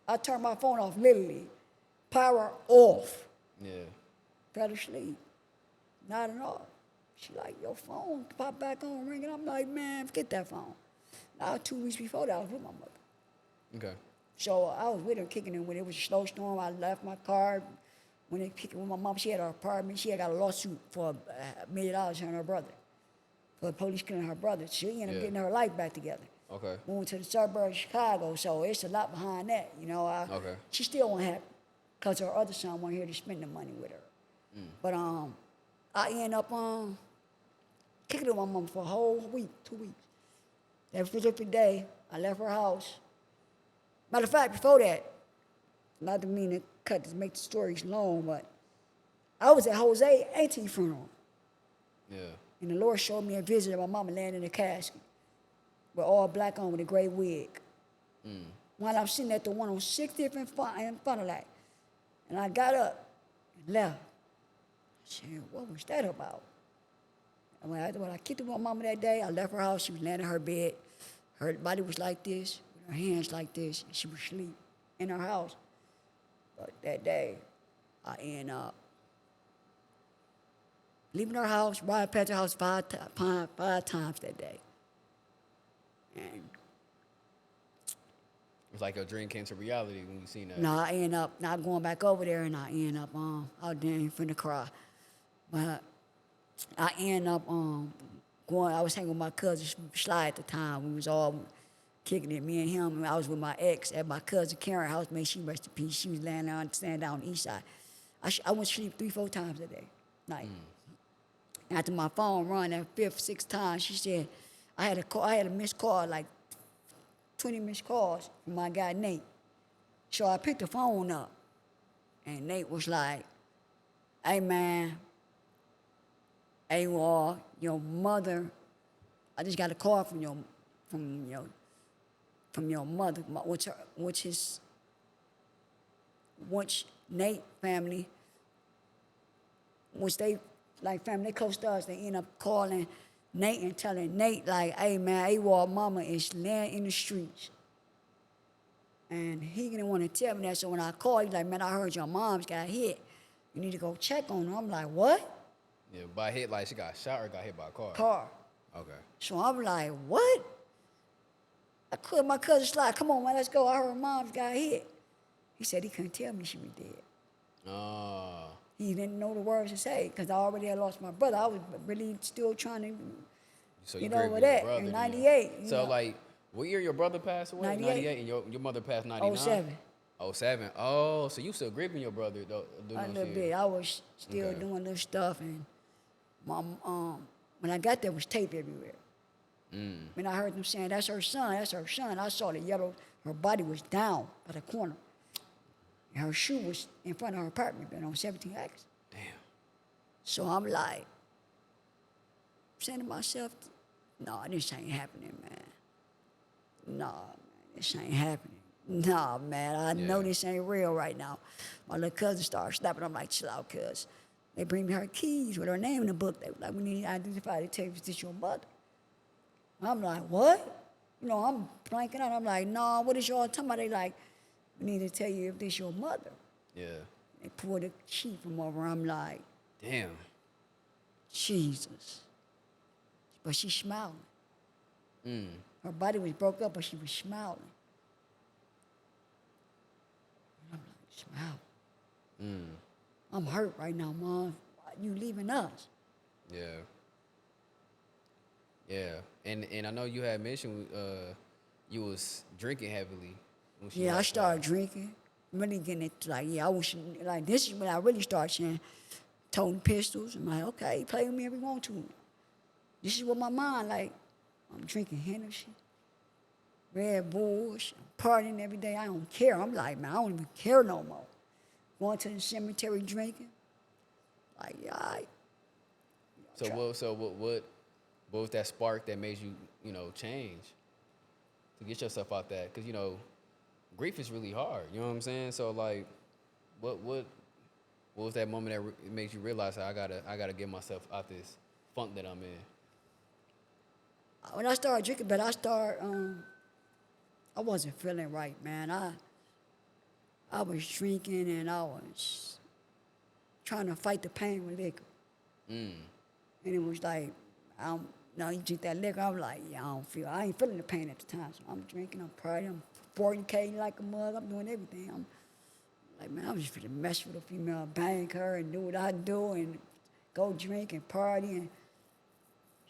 I turned my phone off literally. Power off. Yeah. Fell asleep. Nodding off. She like, your phone pop back on ringing. I'm like, man, forget that phone. Now 2 weeks before that, I was with my mother. Okay. So I was with her kicking in when it was a snowstorm. I left my car. When they kicked with my mom, she had her apartment. She had got a lawsuit for $1 million, her and her brother. For the police killing her brother. She ended up Yeah. getting her life back together. Okay. Moved to the suburbs of Chicago, so it's a lot behind that, Okay. She still wasn't happy because her other son wasn't here to spend the money with her. But I ended up kicking it with my mom for a whole week, 2 weeks. That specific day, I left her house. Matter of fact, before that, not to mean to make the stories long, but I was at Jose auntie funeral, Yeah. and the Lord showed me a vision of my mama laying in a casket, with all black on with a gray wig. While I'm sitting at the 106th in front of that, and I got up and left. I said, what was that about? And when I kicked it with my mama that day, I left her house. She was laying in her bed. Her body was like this, with her hands like this, and she was asleep in her house. But that day, I ended up leaving her house, riding past her house five times that day. And It's like your dream came to reality when you seen that. no, I ended up not going back over there, and I ended up out there in front of the cry. But I ended up going. I was hanging with my cousin Sly at the time. We was all kicking it, me and him. And I was with my ex at my cousin Karen house. May she rest in peace. She was laying down, standing down on the east side. I went to sleep 3-4 times a day, night. After my phone run that 5th, 6th time, she said I had a missed call, like 20 missed calls from my guy Nate. So I picked the phone up, and Nate was like, "Hey man, AWOL, your mother. I just got a call from your mother, which Nate family, which they like family, they close to us. They end up calling Nate and telling Nate like, hey man, AWOL mama is laying in the streets. And he didn't want to tell me that, so when I called, he's like, man, I heard your mom's got hit. You need to go check on her. I'm like, what? Yeah, by hit, like she got shot or got hit by a car? Car. Okay. So I'm like, what? I called my cousin Sly, come on, man, let's go. I heard mom's got hit. He said he couldn't tell me she was dead. Oh. He didn't know the words to say because I already had lost my brother. I was really still trying to So get grieved over your that brother in then. 98. So like, what year your brother passed away? 98. And your mother passed 99? 07. 07. Oh, so you still grieving your brother though? A little bit. I was still Okay. doing little stuff, and my when I got there was tape everywhere. When I heard them saying, that's her son, that's her son, I saw the yellow, her body was down by the corner. And her shoe was in front of her apartment, been on 17 acres. Damn. So I'm like, saying to myself, no, this ain't happening, man. No, man, this ain't happening. Nah, man, I know Yeah. this ain't real right now. My little cousin started snapping. I'm like, chill out, cuz. They bring me her keys with her name in the book. They were like, we need to identify the tape. Is this your mother? I'm like, what? I'm blanking out. I'm like, nah, what is y'all talking about? They like, we need to tell you if this your mother. Yeah. They pulled the sheet from over. I'm like, Damn. Jesus. But she's smiling. Her body was broke up, but she was smiling. And I'm like, smile. I'm hurt right now, Mom. Why you leaving us? Yeah. Yeah. And I know you had mentioned you was drinking heavily. When she Yeah, I lost started drinking. Really getting it, like, I was, like, this is when I really started saying, toting pistols. I'm like, okay, play with me if you want to. This is what my mind, like, I'm drinking Hennessy, Red Bulls, partying every day. I don't care. I'm like, man, I don't even care no more. going to the cemetery drinking. Like, yeah, What was that spark that made you, change to get yourself out that? Because, grief is really hard. You know what I'm saying? So, like, what was that moment that makes you realize that I gotta get myself out this funk that I'm in? when I started drinking, but I wasn't feeling right, man. I was drinking and I was trying to fight the pain with liquor. And it was like, now you drink that liquor, I'm like, yeah, I ain't feeling the pain at the time. So I'm drinking, I'm partying, I'm 40K like a mug, I'm doing everything. I'm like, man, I'm just finna mess with a female, bang her and do what I do and go drink and party and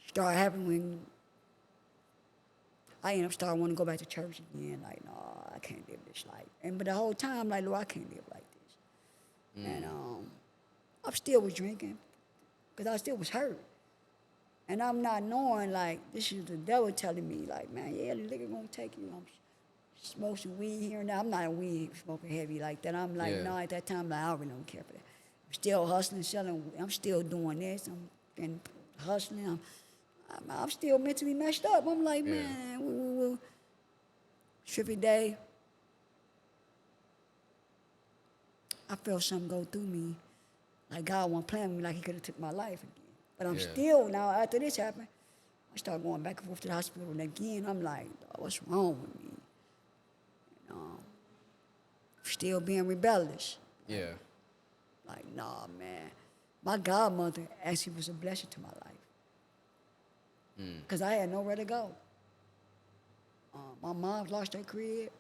start having when I ended up starting wanting to go back to church again. Like, no, I can't live this life. But the whole time, like, Lord, I can't live like this. And I still was drinking because I still was hurt. And I'm not knowing, like, this is the devil telling me, like, man, yeah, the liquor gonna take you. I'm smoking some weed here and there. I'm not a weed smoking heavy like that. I'm like, Yeah. no, at that time, like, I really don't care for that. I'm still hustling, selling. I'm still doing this. I'm been hustling. I'm still mentally messed up. I'm like, Yeah. man, trippy day. I felt something go through me. Like God wasn't playing with me like he could have took my life again. But I'm Yeah. still, now after this happened, I started going back and forth to the hospital. And again, I'm like, what's wrong with me? Still being rebellious. Yeah. Like, nah, man. My godmother actually was a blessing to my life. Because I had nowhere to go. My mom lost her crib.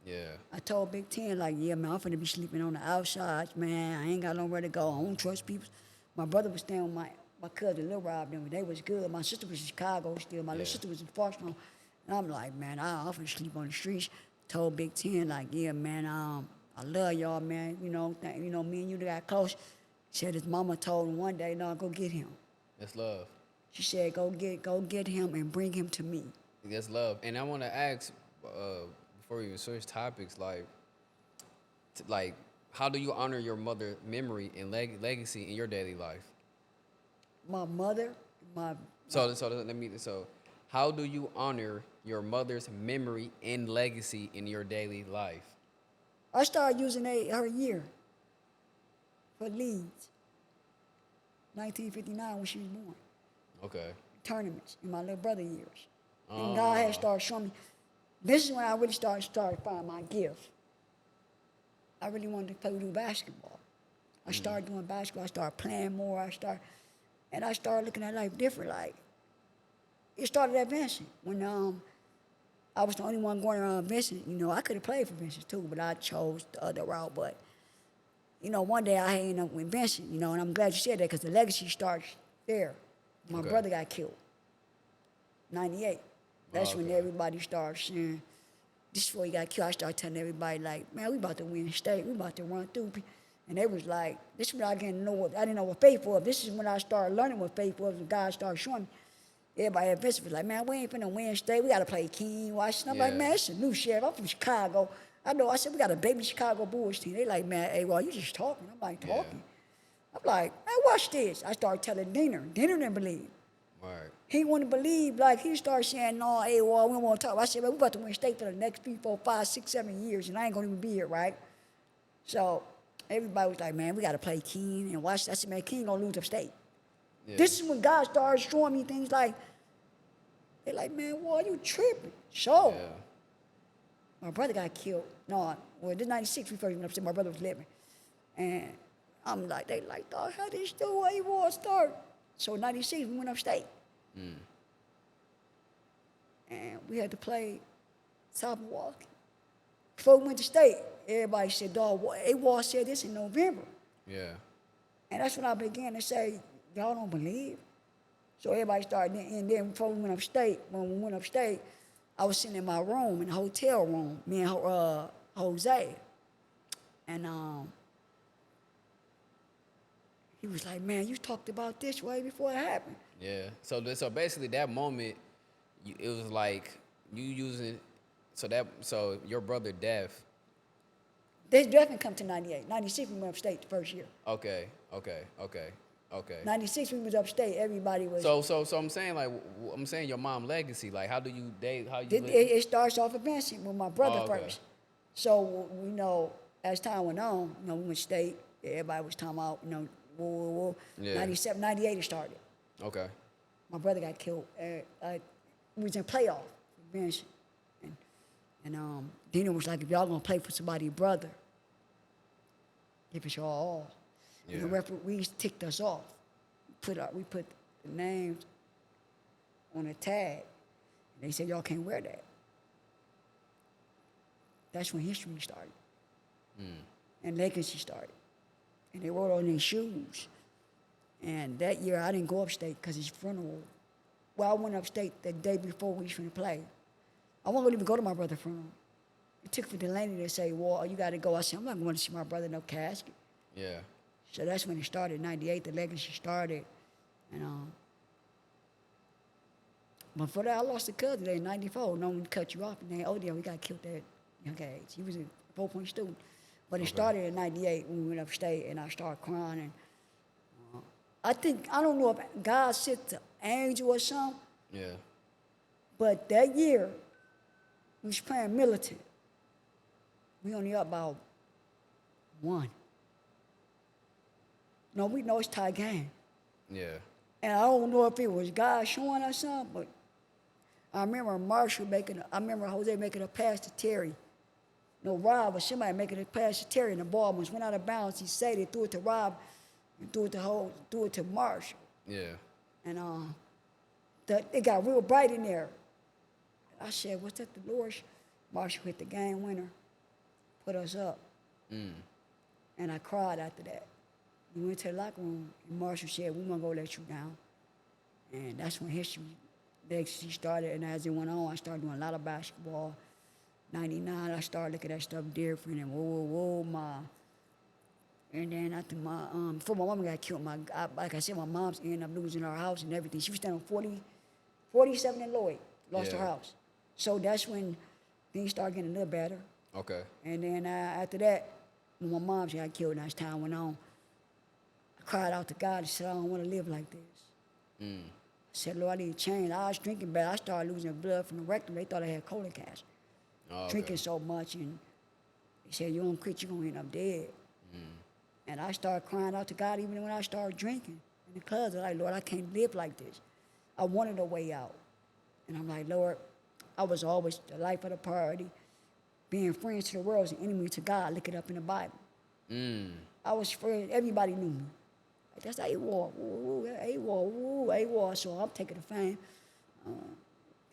Yeah. I told Big Ten, like, yeah, man, I'm finna be sleeping on the outside, man. I ain't got nowhere to go. I don't trust people. My brother was staying with my cousin, Lil Rob, them. They was good. My sister was in Chicago still. My little sister was in Foster. And I'm like, man, I'm finna sleep on the streets. Told Big Ten, like, yeah, man, I love y'all, man. Me and you got close. Said his mama told him one day, no, go get him. That's love. She said, go get him and bring him to me. That's love. And I want to ask, before we even switch topics, like, how do you honor your mother's memory and legacy in your daily life? My mother, So how do you honor your mother's memory and legacy in your daily life? I started using her year for leads. 1959 when she was born. Okay. Tournaments in my little brother years. And God had started showing me. This is when I really started finding my gift. I really wanted to do basketball. I started doing basketball. I started playing more. I started looking at life different. Like, it started at Vincent. When I was the only one going around Vincent, I could have played for Vincent too, but I chose the other route. But, one day I ended up with Vincent, and I'm glad you said that because the legacy starts there. My brother got killed. 98. That's when everybody started saying, this is before he got killed. I started telling everybody, like, man, we about to win state. We about to run through. And they was like, this is when I didn't know what faith was. This is when I started learning what faith was, and God started showing me. Everybody at Vincent was like, man, we ain't finna win state. We got to play King, Washington. I'm like, man, it's a new sheriff. I'm from Chicago. I said, we got a baby Chicago Bulls team. They like, man, hey, well, you just talking. I'm like, talking. I'm like, man, watch this. I started telling Diener. Diener didn't believe. Right. He wouldn't believe, like, he started saying, no, hey, well, we don't want to talk. I said, man, we about to win state for the next 3, 4, 5, 6, 7 years, and I ain't going to even be here, right? So everybody was like, man, we got to play King and watch. I said, man, King going to lose upstate. Yeah. This is when God started showing me things like, they're like, man, why you tripping? So, my brother got killed. No, well, this 96, we first went upstate. My brother was living. And I'm like, they like, dog, how this do AWOL start? So 96, we went upstate. And we had to play South Milwaukee. Before we went to state, everybody said, dog, AWOL said this in November. Yeah. And that's when I began to say, y'all don't believe? So everybody started, and then before we went upstate, I was sitting in my room, in the hotel room, me and Jose. And he was like, man, you talked about this way before it happened. Yeah. So basically that moment, it was like you using, so your brother death They definitely come to 98. 96, we went upstate the first year. Okay. 96, we was upstate. Everybody was. So I'm saying like I'm saying your mom legacy. Like how you live? It starts off advancing with my brother Oh, okay. first. So, as time went on, we went state. Everybody was talking about, whoa. Yeah. 97, 98 it started. Okay. My brother got killed. We was in playoff for advancing. And Dina was like, if y'all gonna play for somebody's brother, give us your all. Yeah. And the referees ticked us off. We put the names on a tag. And they said, y'all can't wear that. That's when history started. And legacy started. And they wrote on their shoes. And that year, I didn't go upstate because his funeral. Well, I went upstate the day before we was going to play. I wasn't even go to my brother's funeral. It took for Delaney to say, well, you got to go. I said, I'm not going to see my brother, no casket. Yeah. So that's when it started, 98, the legacy started. And but for that, I lost a cousin in 94. No one cut you off. And then, we got killed at young age. He was a 4-point student. But it started in 98 when we went upstate, and I started crying. And I don't know if God sent the angel or something, Yeah. but that year, we was playing militant. We only up about 1. No, we know it's tie game. Yeah. And I don't know if it was God showing us something, but I remember Jose making a pass to Terry. No, Rob or somebody making a pass to Terry, and the ball almost went out of bounds. He said it, threw it to Rob, and threw it to Marshall. Yeah. And it got real bright in there. I said, what's that, the Lord? Marshall hit the game winner, put us up. And I cried after that. We went to the locker room, and Marshall said, we're going to go let you down. And that's when history legacy started. And as it went on, I started doing a lot of basketball. 99, I started looking at stuff different, and whoa, ma. And then after before my mama got killed, like I said, my mom's ended up losing her house and everything. She was staying on 47 in Lloyd, lost her house. So that's when things started getting a little better. Okay. And then after that, when my mom got killed, and as time went on, I cried out to God and said, I don't want to live like this. I said, Lord, I need to change. I was drinking bad. I started losing blood from the rectum. They thought I had colon cancer. Drinking so much, and they said, you don't quit, you're going to end up dead. And I started crying out to God even when I started drinking. And the clubs, I was like, Lord, I can't live like this. I wanted a way out. And I'm like, Lord, I was always the life of the party. Being friends to the world is an enemy to God. Look it up in the Bible. I was friends, everybody knew me. Like, that's AWOL, AWOL. So I'm taking the fame.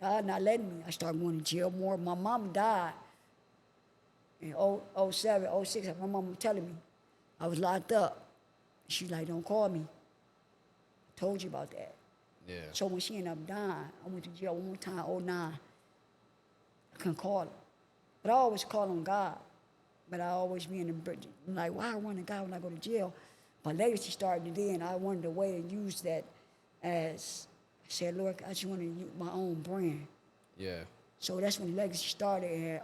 God not letting me. I started going to jail more. My mom died in 07, 06. My mom was telling me I was locked up. She's like, don't call me. I told you about that. Yeah. So when she ended up dying, I went to jail one more time, 09. I couldn't call her. But I always call on God. But I always be in the bridge. I'm like, why I run to God when I go to jail? But later she started to and I wanted a way to use that as, I said, Lord, I just want to use my own brand. Yeah. So that's when Legacy started in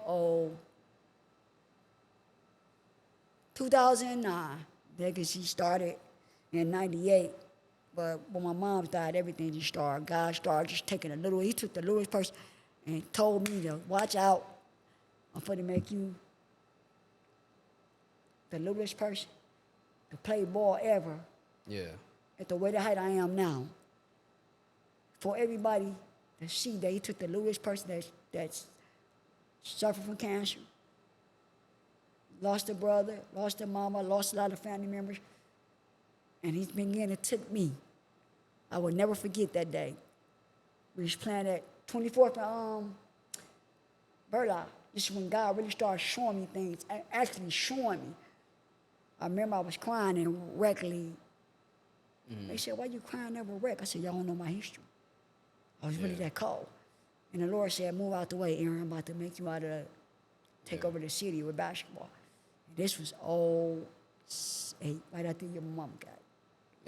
2009. Legacy started in 98. But when my mom died, everything just started. God started just taking he took the littlest person and told me to watch out. I'm going to make you the littlest person to play ball ever. Yeah. At the way the height I am now. For everybody to see that he took the littlest person that's suffered from cancer, lost a brother, lost a mama, lost a lot of family members, and he's been getting it took me. I will never forget that day. We was playing at 24th Burdock. This is when God really started showing me things, actually showing me. I remember I was crying in Reckley. They said, why you crying over Wreck? I said, y'all don't know my history. I was really that cold. And the Lord said, move out the way, Aaron. I'm about to make you take over the city with basketball. And this was 08, right after your mom got it.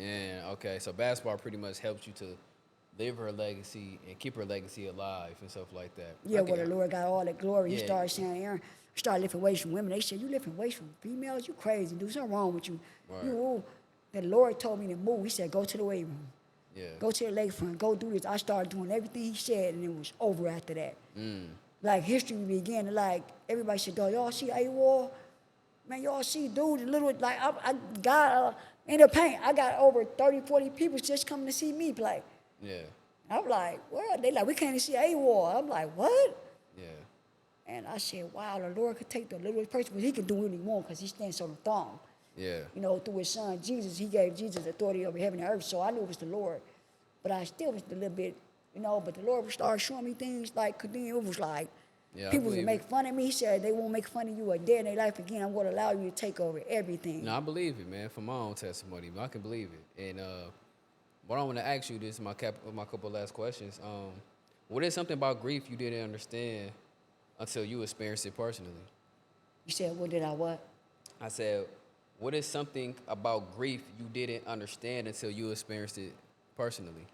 Yeah, okay. So basketball pretty much helped you to live her legacy and keep her legacy alive and stuff like that. Yeah, where the Lord got all the glory. He Yeah. started saying, Aaron, Start lifting weights from women. They said, you lifting weights from females? You crazy, dude. Something wrong with you. Right. You, the Lord told me to move. He said, go to the weight room. Yeah. Go to the lakefront. Go do this. I started doing everything he said, and it was over after that. Mm. Like, history began. Like, everybody said, "Dog, y'all see AWOL? Man, y'all see, dude, the little, like, I got, in the paint, I got over 30, 40 people just coming to see me play. Yeah. I'm like, what? They like, we can't even see AWOL. I'm like, what? Yeah. And I said, wow, the Lord could take the littlest person, but he can do what he wants because he stands on the throne. Yeah. You know, through his son, Jesus, he gave Jesus authority over heaven and earth, so I knew it was the Lord. But I still was a little bit, you know, but the Lord would start showing me things like, cause then it was like, Yeah, I people would believe make it. fun of me. He said, they won't make fun of you a day in their life again. I'm going to allow you to take over everything. No, I believe it, man. From my own testimony, I can believe it. And what I want to ask you, this is my couple last questions. What is something about grief you didn't understand until you experienced it personally? You said, what did I what? I said, what is something about grief you didn't understand until you experienced it personally?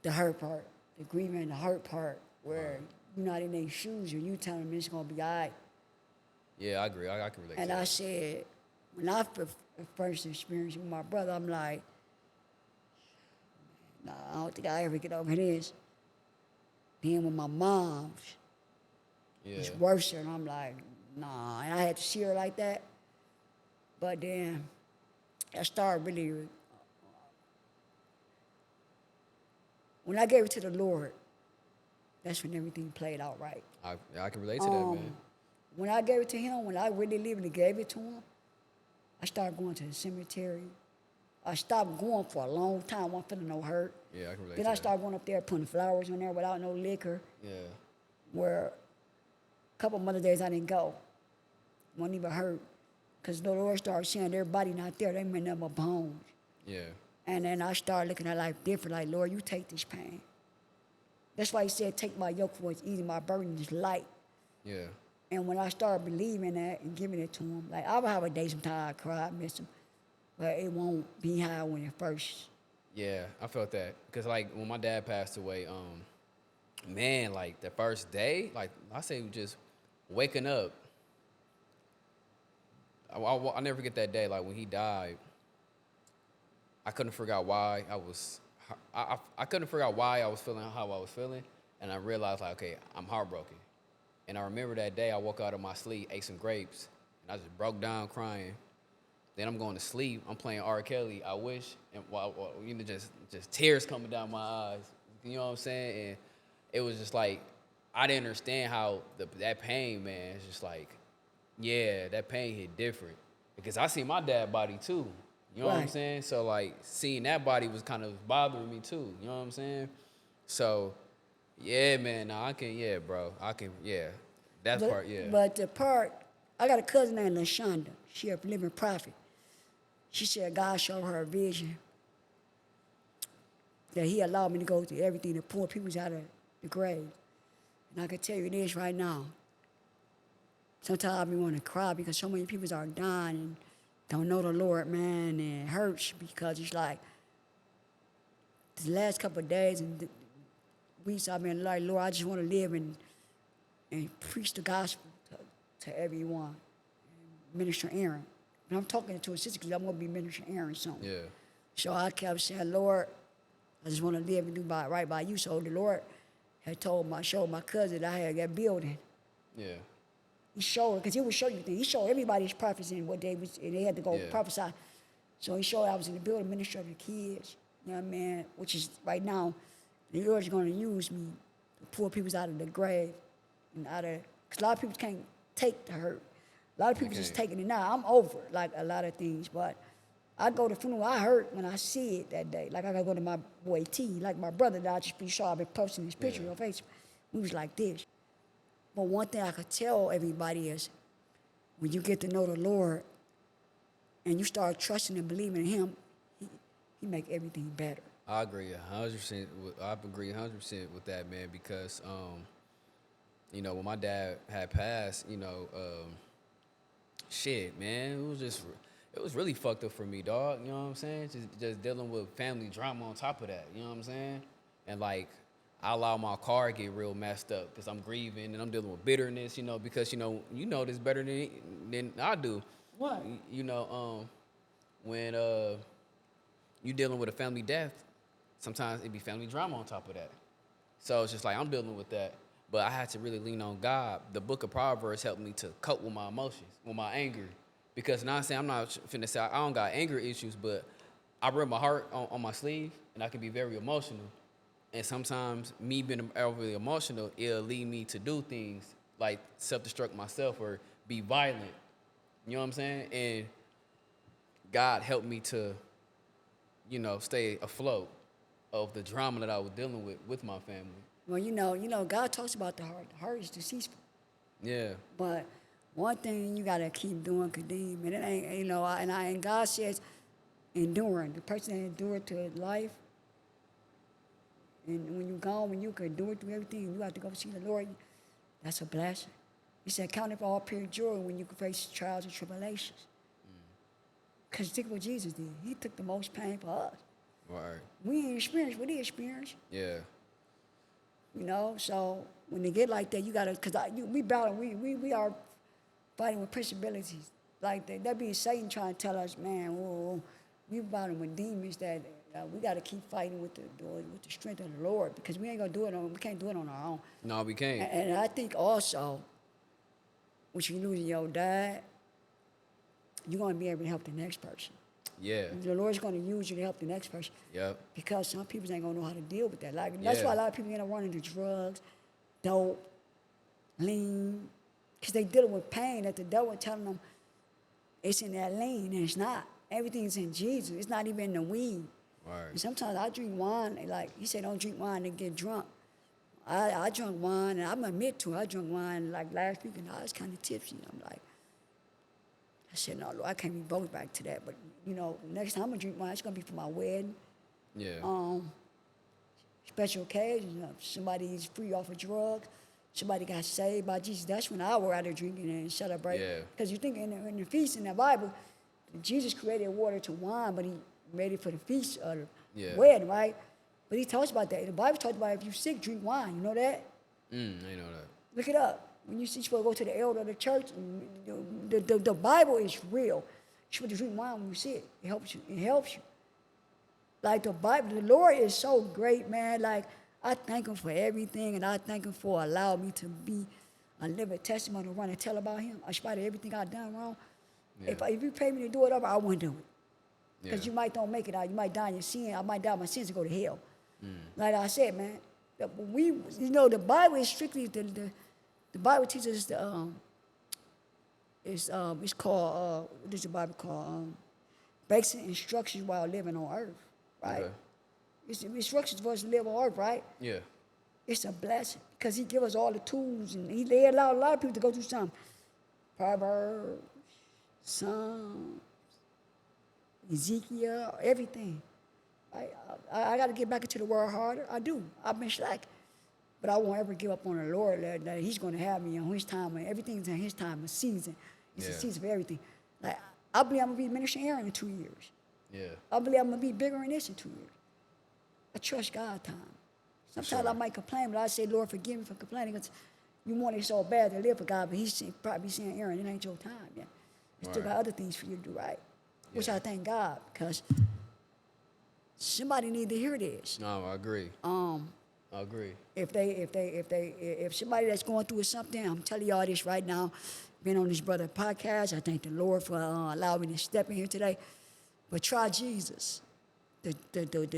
The hurt part, the grieving and the hurt part, where you're not in their shoes and you telling them it's going to be all right. Yeah, I agree. I can relate And to I that. said, when I first experienced it with my brother, I'm like, nah, I don't think I ever get over this. Then with my mom's, Yeah. it's worse, and I'm like, nah. And I had to see her like that. But then I started really, when I gave it to the Lord, that's when everything played out right. I can relate to that, man. When I gave it to him, when I really lived and gave it to him, I started going to the cemetery. I stopped going for a long time. I wasn't feeling no hurt. Yeah, I can relate Then to I that. started going up there putting flowers on there without no liquor. Yeah. Where a couple Mother Days I didn't go. Wasn't even hurt. Because the Lord started saying everybody not there, they meant nothing but bones. Yeah. And then I started looking at life different, like, Lord, you take this pain. That's why he said, take my yoke for it's easy, my burden is light. Yeah. And when I started believing that and giving it to him, like, I would have a day sometimes I cry, I miss him. But it won't be how when it first. Yeah, I felt that. Because, like, when my dad passed away, man, like, the first day, like, I say just waking up. I never forget that day, like, when he died. I couldn't figure out why I couldn't figure out why I was feeling how I was feeling. And I realized, like, okay, I'm heartbroken. And I remember that day I woke out of my sleep, ate some grapes, and I just broke down crying. Then I'm going to sleep. I'm playing R. Kelly, I Wish, and you know, just tears coming down my eyes. You know what I'm saying? And it was just like, I didn't understand how that pain, man, it's just like, yeah, that pain hit different. Because I see my dad body too. You know what I'm Right. saying? So, like, seeing that body was kind of bothering me too. You know what I'm saying? So, yeah, man, no, I can, yeah, bro. I can, yeah. That part, yeah. But the part, I got a cousin named LaShonda. She a living prophet. She said God showed her a vision that he allowed me to go through everything to pull people out of the grave. And I can tell you this right now. Sometimes I be wanting to cry because so many people are dying and don't know the Lord, man, and it hurts because it's like the last couple of days and weeks I've been like, Lord, I just want to live and preach the gospel to everyone. Minister Aaron. And I'm talking to a sister because I'm going to be Minister Aaron soon. Yeah. So I kept saying, Lord, I just want to live and do right by you. So the Lord had showed my cousin that I had that building. Yeah. He showed, because he would show you things. He showed everybody his prophecy and what they was, and they had to go Yeah. prophesy. So he showed I was in the building, minister of the kids, you know what I mean? Which is right now, the Lord's going to use me to pull people out of the grave and because a lot of people can't take the hurt. A lot of people just can't. taking it now. I'm over like a lot of things, but I go to funeral. I hurt when I see it that day. Like I gotta go to my boy T, like my brother that I just be sure I've been posting his picture Yeah. on Facebook. We was like this. But one thing I could tell everybody is when you get to know the Lord and you start trusting and believing in him, he make everything better. I agree 100%. I agree 100% with that, man. Because, you know, when my dad had passed, you know, shit, man, it was really fucked up for me, dog. You know what I'm saying? Just dealing with family drama on top of that. You know what I'm saying? And like, I allow my car to get real messed up because I'm grieving and I'm dealing with bitterness, because you know this better than I do. What? When you dealing with a family death, sometimes it be family drama on top of that. So it's just like I'm dealing with that. But I had to really lean on God. The book of Proverbs helped me to cope with my emotions, with my anger. Because now I'm saying I'm not finna say I don't got anger issues, but I wear my heart on my sleeve and I can be very emotional. And sometimes me being overly emotional, it'll lead me to do things like self-destruct myself or be violent. You know what I'm saying? And God helped me to, stay afloat of the drama that I was dealing with my family. Well, God talks about the heart. The heart is deceitful. Yeah. But one thing you gotta keep doing, Kadeem, and it ain't, and God says, enduring. The person that endured to life, and when you're gone, when you can endure through everything, you have to go see the Lord. That's a blessing. He said, count it all pure joy when you can face trials and tribulations. Because think what Jesus did. He took the most pain for us. Right. We ain't experienced what he experienced. Yeah. So when they get like that, you gotta, we are fighting with principalities. Like that be Satan trying to tell us, man, whoa, we battling with demons that we gotta keep fighting with the strength of the Lord because we ain't gonna do it we can't do it on our own. No, we can't. And I think also, when you losing your dad, you're gonna be able to help the next person. Yeah. The Lord's gonna use you to help the next person. Yep. Because some people ain't gonna know how to deal with that. Like that's why a lot of people end up running to drugs, dope, lean, because they dealing with pain that the devil telling them it's in that lean, and it's not. Everything's in Jesus. It's not even in the weed. Right. And sometimes I drink wine, like he said, don't drink wine and get drunk. I drunk wine, and I'm admit to it, I drank wine like last week, and I was kind of tipsy. I'm like, I said, no, Lord, I can't be both back to that. But, next time I'm going to drink wine, it's going to be for my wedding. Yeah. Special occasions. Somebody's free off of drugs. Somebody got saved by Jesus. That's when I were out there drinking and celebrating. Yeah. Because you think in the feast in the Bible, Jesus created water to wine, but he made it for the feast of the wedding, right? But he talks about that. The Bible talks about if you're sick, drink wine. You know that? I know that. Look it up. When you're supposed to go to the elder of the church, the Bible is real. You're supposed to drink wine when you're sick. It helps you. It helps you. Like the Bible, the Lord is so great, man. Like, I thank him for everything, and I thank him for allowing me to be a living testimony to run and tell about him. In spite of everything I've done wrong. Yeah. If you pay me to do it over, I wouldn't do it. Because Yeah. you might don't make it out. You might die in your sin. I might die in my sins and go to hell. Like I said, man, the Bible is strictly the Bible teaches us it's called what is the Bible called? Basic instructions while living on earth, right? Okay. It's the instructions for us to live on earth, right? Yeah. It's a blessing because he give us all the tools and they allow a lot of people to go through some Proverbs, Psalms, Ezekiel, everything. I got to get back into the word harder. I do. I've been slacking. But I won't ever give up on the Lord that he's going to have me on his time. And everything's in his time, a season. It's a season for everything. Like, I believe I'm going to be Minister Aaron in 2 years. Yeah. I believe I'm going to be bigger in this in 2 years. I trust God time. Sometimes I might complain, but I say, Lord, forgive me for complaining because you want it so bad to live for God, but he's probably saying, Aaron, it ain't your time yet. You still got other things for you to do right. Which I thank God because somebody need to hear this. No, I agree. I agree. If somebody that's going through something, I'm telling y'all this right now. Been on this brother podcast. I thank the Lord for allowing me to step in here today. But try Jesus. The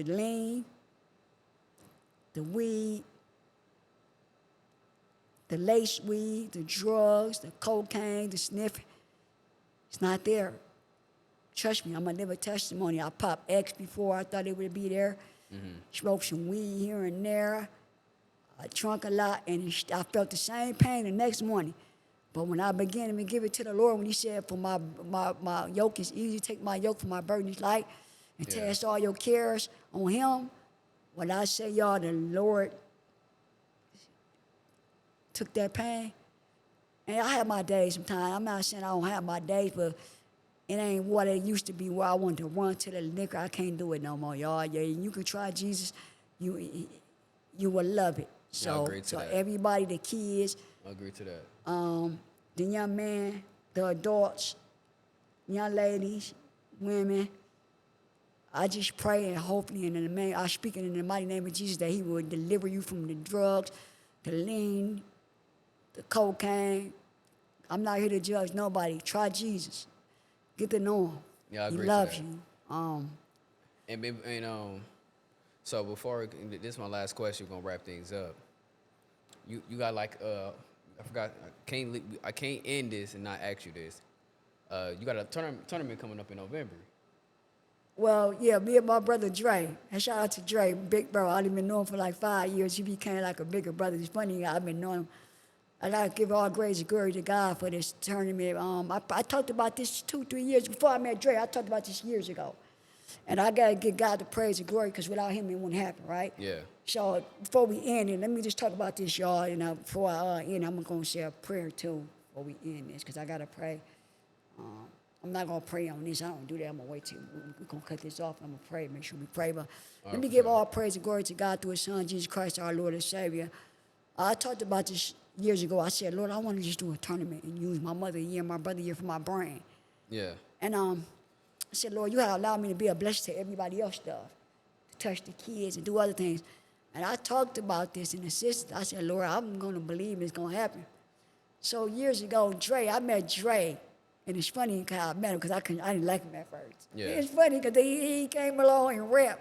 lean, the weed, the lace weed, the drugs, the cocaine, the sniffing. It's not there. Trust me, I'm going to live a testimony. I popped X before. I thought it would be there. Smoked some weed here and there. I drunk a lot, and I felt the same pain the next morning. But when I began to give it to the Lord, when he said, for my yoke is easy, take my yoke, for my burden is light, and cast all your cares on him, when I say, y'all, the Lord took that pain. And I have my days sometimes. I'm not saying I don't have my days, but it ain't what it used to be where I wanted to run to the liquor. I can't do it no more, y'all. Yeah, you can try Jesus. You you will love it. Yeah, I So, agree to so that. everybody, the kids, I agree to that. the young men, the adults, young ladies, women, I just pray and hopefully I speak in the mighty name of Jesus that he will deliver you from the drugs, the lean, the cocaine. I'm not here to judge nobody. Try Jesus. Get to know him. Yeah, I He agree to loves that. you. So before this is my last question. We're gonna wrap things up. You got like I forgot. I can't end this and not ask you this. You got a tournament coming up in November. Well, yeah, me and my brother Dre. And shout out to Dre, big bro. I've been knowing him for like 5 years. He became like a bigger brother. It's funny, I've been knowing him. I gotta give all praise and glory to God for this tournament. I talked about this 2-3 years before I met Dre. I talked about this years ago. And I gotta give God the praise and glory because without him it wouldn't happen, right? Yeah. So before we end it, let me just talk about this, y'all. And before I end, I'm gonna say a prayer too before we end this because I gotta pray. I'm not gonna pray on this. I don't do that. I'm gonna wait till we're gonna cut this off. I'm gonna pray. Make sure we pray. But let me for give sure. all praise and glory to God through His Son Jesus Christ, our Lord and Savior. I talked about this years ago. I said, Lord, I want to just do a tournament and use my mother a year, my brother a year for my brand. Yeah. And I said, Lord, you have allowed me to be a blessing to everybody else stuff, to touch the kids and do other things. And I talked about this in the system. I said, Lord, I'm going to believe it's going to happen. So years ago, I met Dre. And it's funny how I met him because I didn't like him at first. Yeah. It's funny because he came along and rap,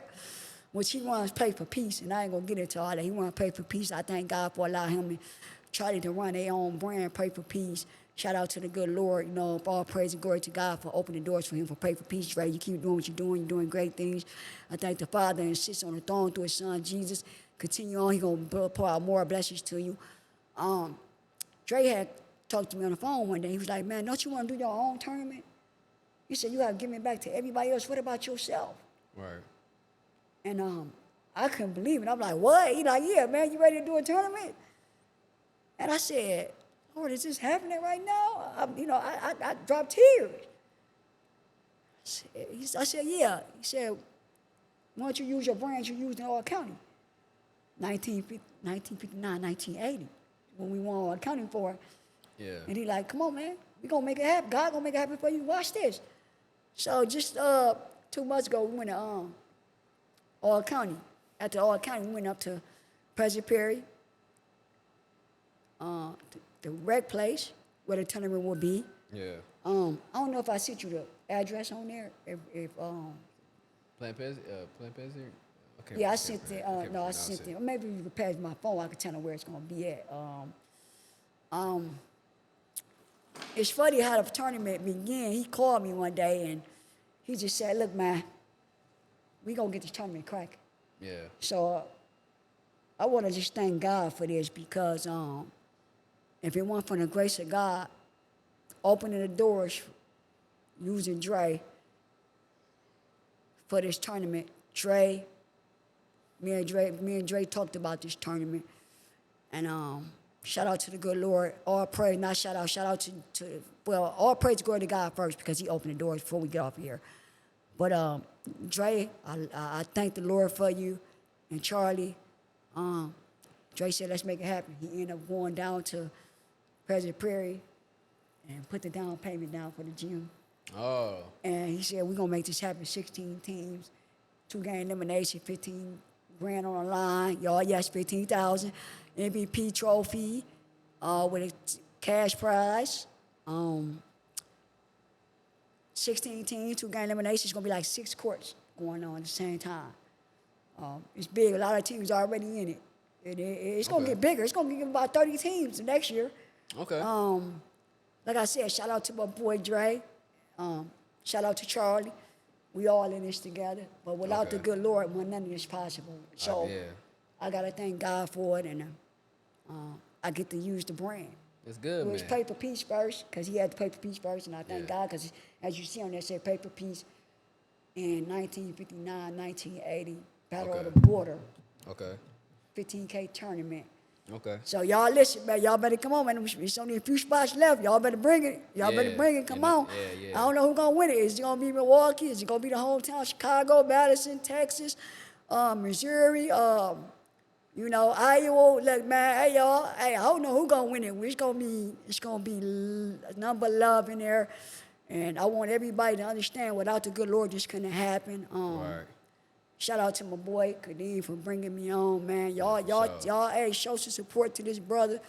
which he wants to play for peace. And I ain't going to get into all that. He wants to play for peace. I thank God for allowing him and Charlie to run their own brand, Pray for Peace. Shout out to the good Lord, all praise and glory to God for opening doors for him for Pray for Peace, Dre. You keep doing what you're doing great things. I thank the Father and sits on the throne through his Son, Jesus. Continue on, he going to pour out more blessings to you. Dre had talked to me on the phone one day. He was like, man, don't you want to do your own tournament? He said, you got to give it back to everybody else. What about yourself? Right. And I couldn't believe it. I'm like, what? He like, yeah, man, you ready to do a tournament? And I said, Lord, is this happening right now? I dropped tears. I said, yeah. He said, why don't you use your brands you used in all county? 1959, 1980, when we won all county for it. Yeah. And he like, come on, man. We going to make it happen. God going to make it happen for you. Watch this. So just 2 months ago, we went to all county. After all county, we went up to President Perry, the rec place where the tournament will be. Yeah. I don't know if I sent you the address on there. If Plant Pez here? Okay. yeah, I sent it. No, I sent it. Maybe you could pass my phone. I could tell them where it's gonna be at. It's funny how the tournament began. He called me one day and he just said, "Look, man, we gonna get this tournament cracking." Yeah. So I want to just thank God for this because if it weren't for the grace of God opening the doors, using Dre for this tournament, me and Dre talked about this tournament, and shout out to the good Lord. All praise, not shout out to all praise go to God first because He opened the doors before we get off here. But Dre, I thank the Lord for you, and Charlie. Dre said, let's make it happen. He ended up going down to President Prairie and put the down payment down for the gym. Oh. And he said, we're going to make this happen. 16 teams, 2-game elimination, 15 grand on the line. Y'all, yes, 15,000. MVP trophy with a cash prize. 16 teams, 2-game elimination. It's going to be like 6 courts going on at the same time. It's big. A lot of teams already in it. It's going to get bigger. It's going to get about 30 teams next year. Okay. Like I said, shout out to my boy Dre. Shout out to Charlie. We all in this together. But without the good Lord, none of this possible. So I got to thank God for it, and I get to use the brand. It's good, man. It was Pray for Peace first, because he had to pay for peace first, and I thank God, because as you see on there, it said Pray for Peace in 1959, 1980, Battle of the Border. Okay. 15K tournament. Okay. So y'all listen, man. Y'all better come on, man. There's only a few spots left. Y'all better bring it. Y'all better bring it. Come on. I don't know who's gonna win it. Is it gonna be Milwaukee? Is it gonna be the hometown Chicago, Madison, Texas, Missouri, You know, AWOL, look, man, hey, y'all, hey, I don't know who gonna win it. It's gonna be number love in there. And I want everybody to understand without the good Lord, this couldn't happen. Right. Shout out to my boy Kadeem for bringing me on, man. For sure. Y'all, hey, show some support to this brother.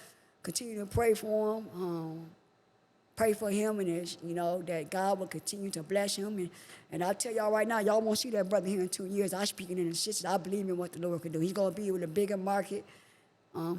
Continue to pray for him. Pray for him and his, you know, that God will continue to bless him. And I tell y'all right now, y'all won't see that brother here in 2 years. I speaking in assistance. I believe in what the Lord can do. He's gonna be with a bigger market.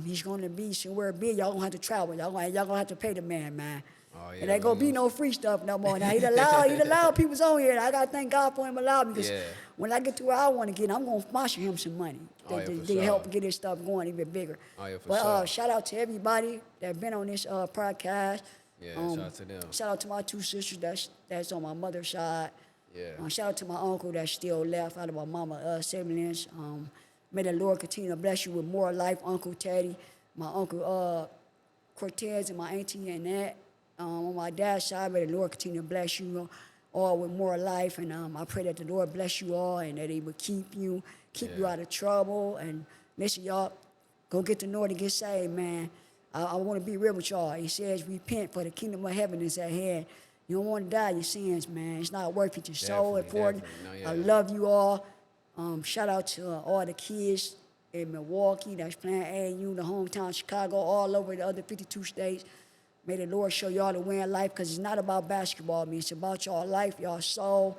He's gonna be somewhere big. Y'all gonna have to travel. Y'all gonna have to pay the man. Oh, yeah, It ain't gonna be no free stuff no more. Now he'd allow people's on here. And I gotta thank God for him allowing me because Yeah. when I get to where I want to get, I'm gonna sponsor him some money Oh, yeah, for to sure. help get his stuff going even bigger. Oh, yeah, for But sure. shout out to everybody that been on this podcast. Yeah, shout out to them. Shout out to my two sisters that's on my mother's side. Yeah. Shout out to my uncle that's still left out of my mama siblings. May the Lord continue to bless you with more life, Uncle Teddy, my uncle Cortez, and my auntie Annette. On my dad's side, may the Lord continue to bless you all with more life. And I pray that the Lord bless you all and that He will keep you out of trouble. And listen, y'all, go get the Lord and get saved, man. I want to be real with y'all. He says, repent for the kingdom of heaven is at hand. You don't want to die your sins, man. It's not worth it. You're so important. Definitely. No, I yeah. love you all. Shout out to all the kids in Milwaukee that's playing AAU, the hometown Chicago, all over the other 52 states. May the Lord show y'all the way in life because it's not about basketball, man. It's about y'all life, y'all soul,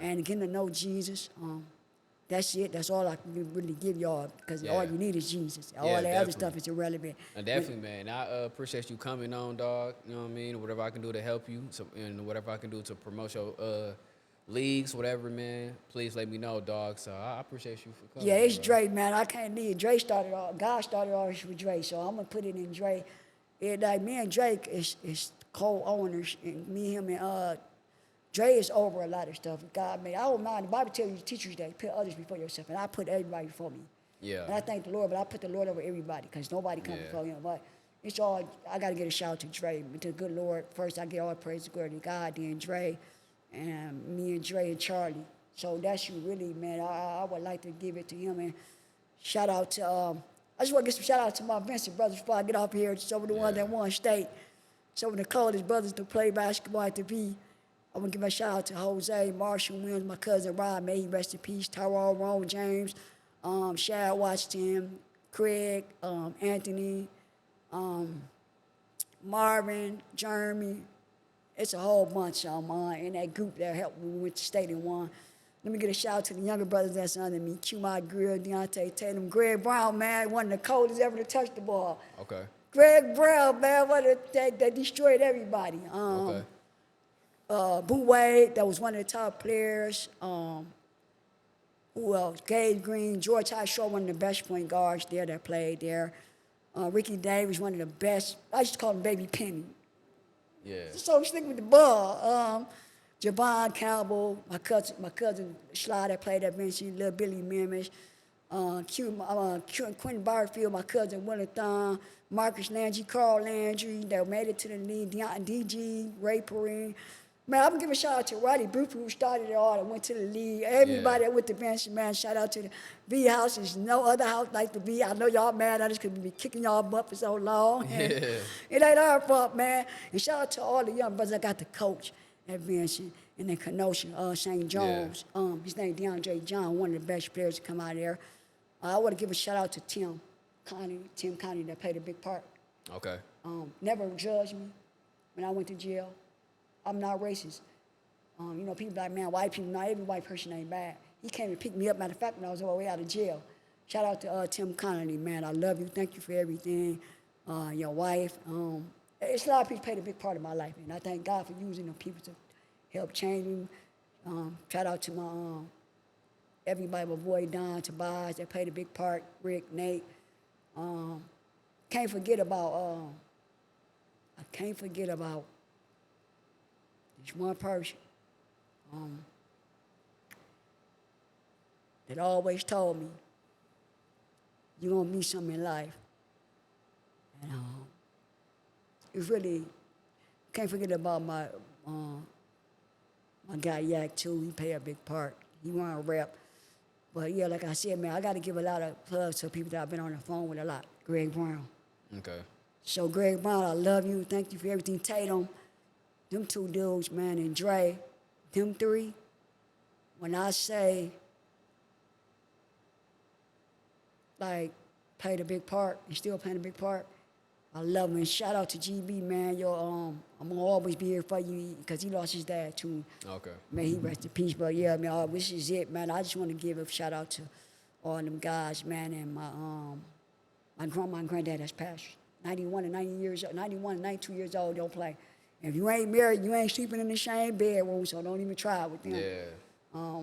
and getting to know Jesus. That's it. That's all I can really give y'all because all you need is Jesus. All that other stuff is irrelevant. Definitely, man. I appreciate you coming on, dog. You know what I mean? Whatever I can do to help you, and whatever I can do to promote your leagues, whatever, man. Please let me know, dog. So I appreciate you for coming. Yeah, it's bro. Dre, man. I can't leave. God started all this with Dre, so I'm gonna put it in Dre. Like me and Drake is co-owners, and me, him, and Dre is over a lot of stuff. God made. I don't mind. The Bible tells you, teachers that put others before yourself, and I put everybody before me. Yeah. And I thank the Lord, but I put the Lord over everybody because nobody comes before Him. But it's all. I gotta get a shout out to Dre, to the good Lord first. I get all praise and glory to God, then Dre, and me and Dre and Charlie. So that's you really, man. I would like to give it to him and shout out to. I just want to give some shout out to my Vincent brothers before I get off here. Some of the ones that won state, some of the coldest brothers to play basketball at the V. I want to give a shout out to Jose, Marshall Williams, my cousin Rob, may he rest in peace, Tyrone, Ron James, Shad Washington, Craig, Anthony, Marvin, Jeremy. It's a whole bunch of them in that group that helped me with the state and won. Let me get a shout out to the younger brothers that's under me, Q-Mike Grill, Deontay Tatum, Greg Brown, man, one of the coldest ever to touch the ball. Okay. Greg Brown, man, that destroyed everybody. Okay. Boo Wade, that was one of the top players. Who else? Gabe Green, George High Shore, one of the best point guards there that played there. Ricky Davis, one of the best. I used to call him Baby Penny. Yeah. So stick with the ball. Javon Campbell, my cousin Sly that played at Vinci, Little Billy Mims. Quentin Barfield, my cousin Willathon, Marcus Landry, Carl Landry, that made it to the league, DG, Ray Perrine. Man, I'm gonna give a shout out to Roddy Brooke, who started it all and went to the league. Everybody that went to Vinci, man, shout out to the V House. There's no other house like the V. I know y'all mad at us because we been kicking y'all butt for so long. And it ain't our fault, man. And shout out to all the young brothers I got to coach at Vinci and then Kenosha, St. John's. His name DeAndre John, one of the best players to come out of there. I want to give a shout out to Tim Connie that played a big part. Okay. Never judged me when I went to jail. I'm not racist. You know, people like, man, white people, not every white person ain't bad. He came and picked me up, matter of fact, when I was on my way out of jail. Shout out to Tim Connolly, man. I love you. Thank you for everything. Your wife. It's a lot of people played a big part of my life, and I thank God for using them people to help change me. Shout out to my everybody, my boy Don, Tobias, that played a big part. Rick, Nate. Can't forget about this one person that always told me, you're gonna meet something in life. And it's really, can't forget about my guy Yak too. He played a big part. He won a rep. But yeah, like I said, man, I got to give a lot of plugs to people that I've been on the phone with a lot. Greg Brown. Okay. So Greg Brown, I love you. Thank you for everything. Tatum, them two dudes, man, and Dre, them three. When I say, like, played a big part and still playing a big part, I love him. And shout out to GB, man. I'm gonna always be here for you because he lost his dad too. Okay. May he rest in peace. But yeah, man, this is it, man. I just want to give a shout out to all them guys, man, and my grandma and granddad that's passed. 91 and 90 years old, 91 and 92 years old, don't play. If you ain't married, you ain't sleeping in the same bedroom, so don't even try with them. Yeah.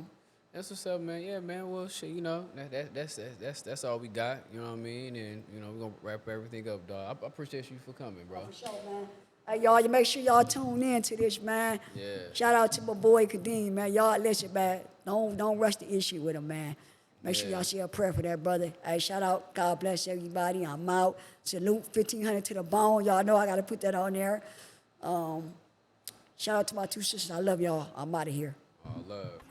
That's what's up, man. Yeah, man. Well, shit, you know, that's all we got. You know what I mean? And you know, we're gonna wrap everything up, dog. I appreciate you for coming, bro. For sure, man. Hey, y'all, you make sure y'all tune in to this, man. Yeah. Shout out to my boy Kadeem, man. Y'all listen, man. Don't rush the issue with him, man. Make sure Yeah. y'all say a prayer for that brother. Hey, shout out. God bless everybody. I'm out. Salute 1500 to the bone. Y'all know I got to put that on there. Shout out to my two sisters. I love y'all. I'm out of here. All love.